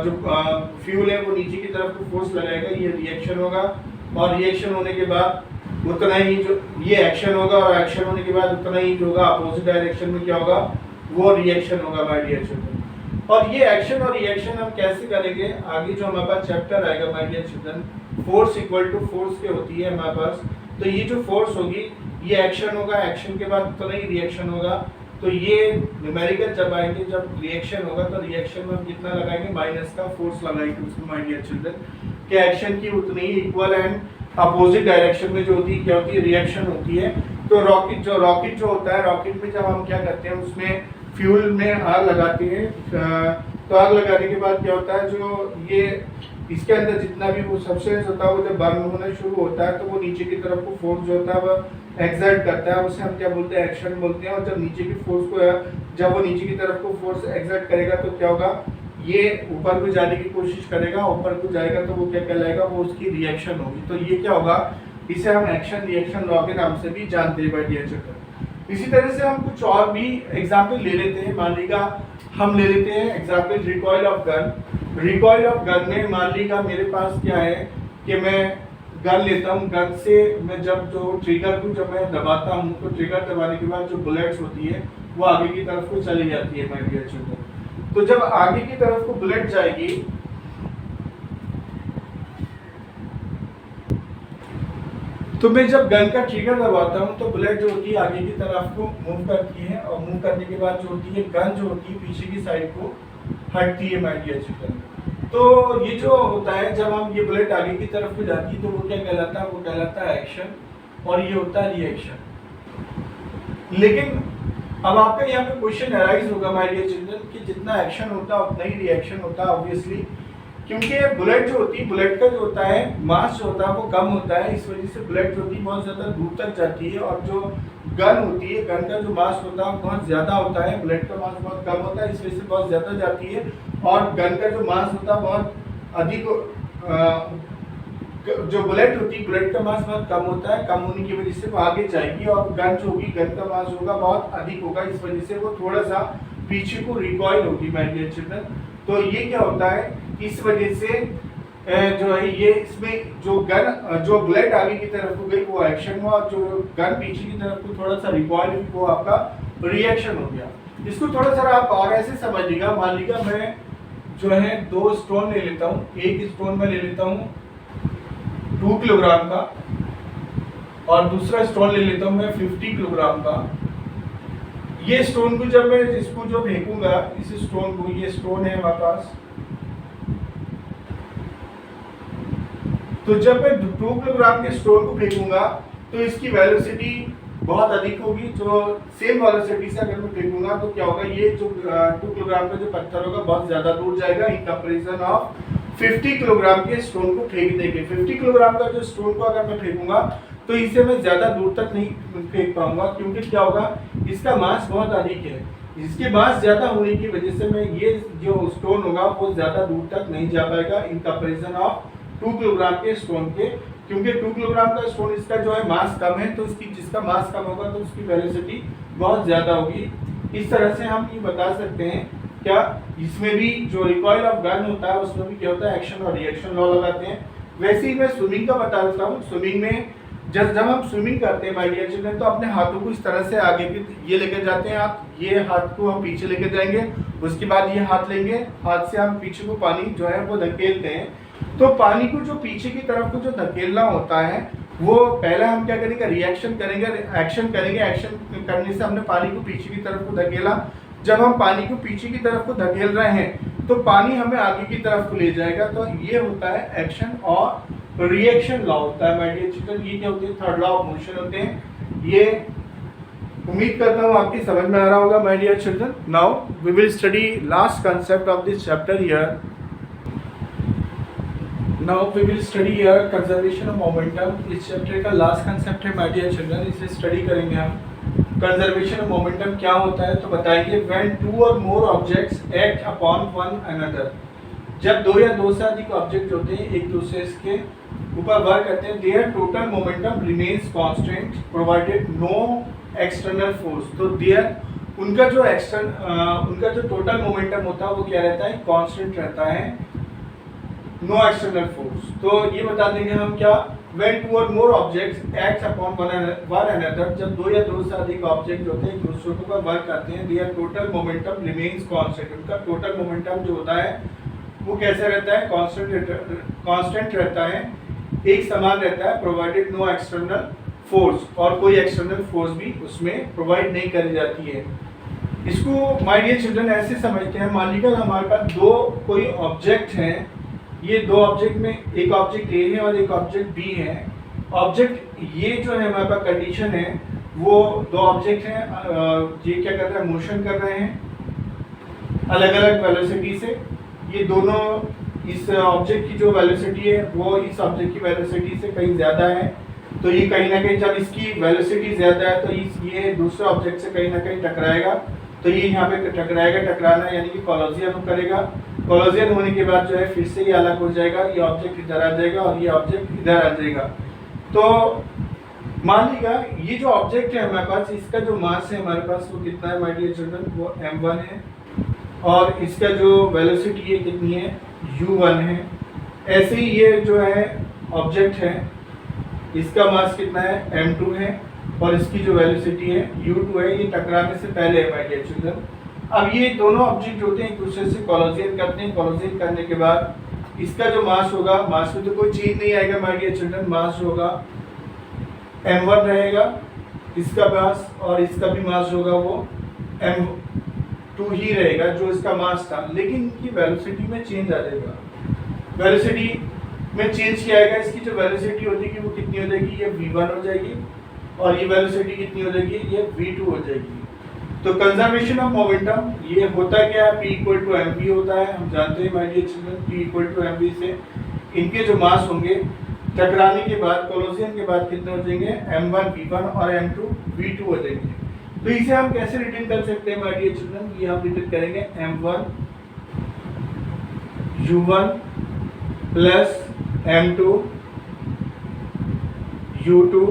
जो फ्यूल है वो नीचे की तरफ को फोर्स लगाएगा, ये रिएक्शन होगा। और रिएक्शन होने के बाद उतना ही जो ये एक्शन होगा, और एक्शन होने के बाद उतना ही जो होगा अपोजिट डायरेक्शन में क्या होगा, वो रिएक्शन होगा माय डियर चिल्ड्रन। और ये एक्शन और रिएक्शन हम कैसे करेंगे, आगे जो हमारे पास चैप्टर आएगा my dear children, force equal to force के होती है हमारे पास। तो ये जो फोर्स होगी ये एक्शन होगा, एक्शन के बाद उतना ही रिएक्शन होगा। तो ये न्यूमेरिकल जब आएंगे, जब रिएक्शन होगा तो रिएक्शन में हम कितना लगाएंगे, माइनस का फोर्स लगाएंगे उसमें माय डियर चिल्ड्रन, कि एक्शन की उतनी ही इक्वल एंड अपोजिट डायरेक्शन में जो होती है क्या होती है, रिएक्शन होती है। तो रॉकेट जो होता है, रॉकेट में जब हम क्या करते हैं उसमें फ्यूल में आग लगाते हैं, तो आग लगाने के बाद क्या होता है, जो ये इसके अंदर जितना भी वो सब्सटेंस होता है वो जब बर्न होना शुरू होता है तो वो नीचे की तरफ को फोर्स जो होता है वो एक्सर्ट करता है, उसे हम क्या बोलते हैं, एक्शन बोलते हैं। और जब नीचे की फोर्स को, जब वो नीचे की तरफ को फोर्स एक्सर्ट करेगा तो क्या होगा, ये ऊपर को जाने की कोशिश करेगा, ऊपर को जाएगा तो वो क्या कहलाएगा, वो उसकी रिएक्शन होगी। तो ये क्या होगा, इसे हम एक्शन रिएक्शन लॉ के नाम से भी जानते हैं माय डियर चिल्ड्रन। इसी तरह से हम कुछ और भी एग्जाम्पल ले लेते हैं। मान लीजिए हम ले लेते हैं example recoil of gun. Recoil of gun में मान लीजिए मेरे पास क्या है कि मैं गन लेता हूँ, गन से मैं जब जो ट्रिगर को जब मैं दबाता हूँ तो ट्रिगर दबाने के बाद जो बुलेट्स होती है वो आगे की तरफ को चली जाती है माय डियर चिल्ड्रन। तो जब आगे की तरफ को बुलेट जाएगी तो मैं जब गन का ट्रिगर दबाता हूँ तो बुलेट जो होती है आगे की तरफ को मूव करती है, और मूव करने के बाद जो होती है गन जो होती है पीछे की साइड को हटती है माय डियर चिल्ड्रन। तो ये जो होता है जब हम ये बुलेट आगे की तरफ को जाती है तो वो क्या कहलाता है, वो कहलाता है एक्शन, और ये होता है रिएक्शन। लेकिन अब आपका यहाँ पे क्वेश्चन अराइज होगा माय डियर चिल्ड्रन कि जितना एक्शन होता है उतना ही रिएक्शन होता है, ऑब्वियसली, क्योंकि बुलेट जो होती है, बुलेट का जो होता है मास जो होता है वो कम होता है, इस वजह से बुलेट जो होती है बहुत ज़्यादा दूर तक जाती है। और जो गन होती है, गन का जो मास होता है बहुत ज़्यादा होता है, बुलेट का मास बहुत कम होता है, इस वजह से बहुत ज़्यादा जाती है। और गन का जो मास होता है बहुत अधिक, जो बुलेट होती है बुलेट का मास बहुत कम होता है, कम होने की वजह से वो आगे जाएगी, और गन जो होगी गन का मास होगा बहुत अधिक होगा, इस वजह से वो थोड़ा सा पीछे को रिकॉइल होगी माय डियर चिल्ड्रन। तो ये क्या होता है, इस वजह से जो है ये इसमें जो बुलेट आगे की तरफ को गई वो एक्शन हुआ, और जो गन पीछे की तरफ को थोड़ा सा रिकॉइल हुई वो आपका रिएक्शन हो गया। इसको थोड़ा सा आप और ऐसे समझिएगा, मान लीजिएगा मैं जो है 2 स्टोन ले लेता हूँ, एक स्टोन में ले लेता हूँ 2 किलोग्राम का, और दूसरा स्टोन ले लेता हूँ मैं 50 किलोग्राम का। ये स्टोन को जब मैं इसको जो फेंकूंगा, इस स्टोन को, ये स्टोन है हमारे पास, तो जब मैं 2 किलोग्राम के स्टोन को फेंकूंगा तो इसकी वेलोसिटी बहुत अधिक होगी। जो सेम वेलोसिटी से अगर मैं फेंकूंगा तो क्या होगा, ये जो 2 किलोग्राम का जो पत्थर होगा बहुत ज्यादा दूर जाएगा इन कंपैरिजन ऑफ 50 किलोग्राम के स्टोन को फेंकने के। 50 किलोग्राम का जो स्टोन को अगर मैं फेंकूंगा तो इसे मैं ज्यादा दूर तक नहीं फेंक पाऊंगा, क्योंकि क्या होगा, इसका मास बहुत अधिक है। इसके मास ज्यादा होने की वजह से मैं ये जो स्टोन होगा वो ज्यादा दूर तक नहीं जा पाएगा इन कंपैरिजन ऑफ 2 किलोग्राम के स्टोन के, क्योंकि 2 किलोग्राम का स्टोन इसका जो है मास कम है, तो इसकी जिसका मास कम होगा तो उसकी वेलोसिटी बहुत ज्यादा होगी। इस तरह से हम ये बता सकते हैं क्या, इसमें भी जो रिकॉइल ऑफ गन होता है उसमें भी क्या होता है, एक्शन और रिएक्शन लॉ लगाते हैं। वैसे ही मैं स्विमिंग का बता देता हूँ। स्विमिंग में जब हम स्विमिंग करते हैं माय डियर चिल्ड्रन तो अपने हाथों को इस तरह से आगे ये लेकर जाते हैं, आप ये हाथ को हम पीछे लेकर जाएंगे, उसके बाद ये हाथ लेंगे, हाथ से हम पीछे को पानी जो है वो धकेलते हैं। तो पानी को जो पीछे की तरफ को जो धकेलना होता है वो पहले हम क्या करेंगे, रिएक्शन करेंगे, एक्शन करेंगे। एक्शन करने से हमने पानी को पीछे की तरफ को धकेला। जब हम पानी को पीछे की तरफ को धकेल रहे हैं तो पानी हमें आगे की तरफ को ले जाएगा। तो ये होता है एक्शन और रिएक्शन लॉ होता है माय डियर चिल्ड्रन। ये क्या होते हैं, थर्ड लॉ ऑफ मोशन होते हैं। ये उम्मीद करता हूँ आपकी समझ में आ रहा होगा my dear children. Now we will study last concept of this chapter here. Now we will study here conservation of momentum. इस चैप्टर का लास्ट कंसेप्ट है माय डियर चिल्ड्रन, इसे स्टडी करेंगे हम। कंजर्वेशन ऑफ मोमेंटम क्या होता है तो बताइए, व्हेन टू और more objects act upon one another. जब दो या दो से अधिक ऑब्जेक्ट होते हैं एक दूसरे के ऊपर वर्क करते हैं, there total momentum remains constant provided no external force. तो देयर उनका जो टोटल मोमेंटम होता है वो क्या रहता है, कांस्टेंट रहता है, नो एक्सटर्नल फोर्स। तो ये बता देंगे हम क्या, when two or more objects act upon one another, जब दो या दो से अधिक ऑब्जेक्ट होते हैं एक दूसरे के ऊपर वर्क करते हैं, their total momentum remains constant। उनका टोटल मोमेंटम जो होता है वो कैसे रहता है, कांस्टेंट रहता है, एक समान रहता है, प्रोवाइडेड नो एक्सटर्नल फोर्स, और कोई एक्सटर्नल फोर्स भी उसमें प्रोवाइड नहीं करी जाती है। इसको माय डियर चिल्ड्रन ऐसे समझते हैं, मान लीजिए हमारे पास दो कोई ऑब्जेक्ट हैं, ये दो ऑब्जेक्ट में एक ऑब्जेक्ट ए है और एक ऑब्जेक्ट बी है। ऑब्जेक्ट ये जो है हमारे पास कंडीशन है, वो दो ऑब्जेक्ट हैं, ये क्या कर रहे हैं, मोशन कर रहे हैं अलग अलग वेलोसिटी से। ये दोनों, इस ऑब्जेक्ट की जो वेलोसिटी है वो इस ऑब्जेक्ट की वेलोसिटी से कहीं ज़्यादा है, तो ये कहीं ना कहीं जब इसकी वेलोसिटी ज़्यादा है तो ये दूसरे ऑब्जेक्ट से कहीं ना कहीं टकराएगा। तो ये यहाँ पे टकराएगा, टकराना यानी कि कोलिजन करेगा। कोलिजन होने के बाद जो है फिर से ये अलग हो जाएगा, ये ऑब्जेक्ट इधर आ जाएगा और ये ऑब्जेक्ट इधर आ जाएगा। तो मान लीजिएगा ये जो ऑब्जेक्ट है हमारे पास, इसका जो मास है हमारे पास वो कितना है माय डियर चिल्ड्रन, वो m1 है, और इसका जो वेलोसिटी है कितनी है, u1 है। ऐसे ही ये जो है ऑब्जेक्ट है, इसका मास कितना है, m2 है, और इसकी जो वेलोसिटी है u2 है। ये टकराने से पहले है माय डियर चिल्ड्रन। अब ये दोनों ऑब्जेक्ट होते हैं एक दूसरे से कोलिजन करते हैं, कोलिजन करने के बाद इसका जो मास होगा, मास में तो कोई चेंज नहीं आएगा माय डियर चिल्ड्रन, मास होगा m1 रहेगा इसका मास, और इसका भी मास होगा वो m2 ही रहेगा जो इसका मास था, लेकिन इनकी वेलोसिटी में चेंज आ जाएगा। वेलोसिटी में चेंज किया आएगा, इसकी जो वेलोसिटी हो जाएगी वो कितनी हो जाएगी, ये v1 हो जाएगी, और ये वेलोसिटी कितनी हो जाएगी, ये v2 हो जाएगी। तो कंजर्वेशन ऑफ मोमेंटम ये होता क्या है, P = mv होता है। हम जानते हैं my dear children, P = mv से इनके जो मास होंगे टकराने के बाद, कोलिजन के बाद कितने हो जाएंगे, m1 v1 और m2 v2 हो जाएंगे। तो इसे हम कैसे रिटर्न कर सकते हैं माय डियर चिल्ड्रन, ये हम रिटर्न करेंगे m1 u1 plus m2 u2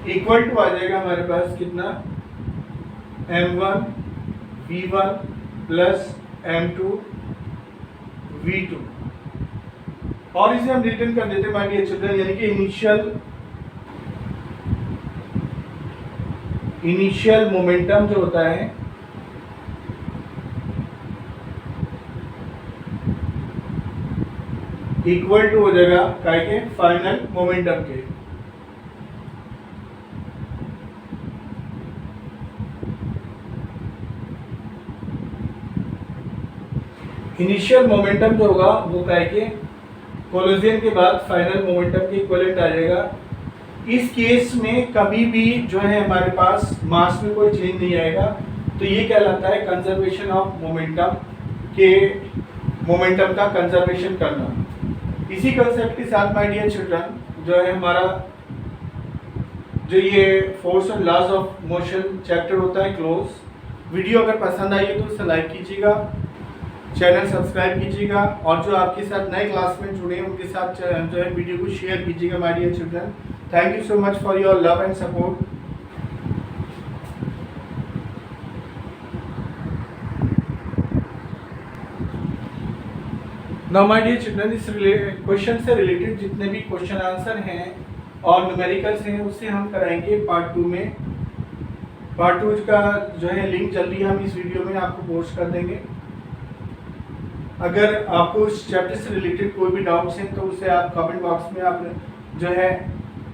equal to आ जाएगा हमारे पास कितना, m1 v1 plus m2 v2, और इसे हम रिटर्न कर देते माय डियर चिल्ड्रन, यानी कि इनिशियल मोमेंटम जो होता है इक्वल टू हो जाएगा काय के, फाइनल मोमेंटम के। इनिशियल मोमेंटम जो होगा वो काय के, कोलिजन के बाद फाइनल मोमेंटम के इक्विवेलेंट आ जाएगा। इस केस में कभी भी जो है हमारे पास मास में कोई चेंज नहीं आएगा, तो ये कहलाता है कंजर्वेशन ऑफ मोमेंटम, के मोमेंटम का कंजर्वेशन करना। इसी कंसेप्ट के साथ माय डियर चिल्ड्रन जो है हमारा जो ये force and laws of motion chapter होता है क्लोज। वीडियो अगर पसंद आई है तो उसे लाइक कीजिएगा, चैनल सब्सक्राइब कीजिएगा, और जो आपके साथ नए क्लासमेट जुड़े हैं उनके साथ जो है वीडियो को शेयर कीजिएगा my dear children. Thank you so much for your love and support. Now my dear children, इस क्वेश्चन से रिलेटेड जितने भी क्वेश्चन आंसर हैं और न्यूमेरिकल्स हैं उससे हम कराएंगे पार्ट 2 में। पार्ट 2 का जो है लिंक जल्दी हम इस वीडियो में आपको पोस्ट कर देंगे। अगर आपको इस चैप्टर से रिलेटेड कोई भी डाउट्स हैं तो उसे आप कमेंट बॉक्स में आप जो है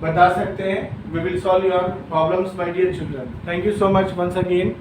बता सकते हैं। We will solve your problems my dear children. Thank you so much once again.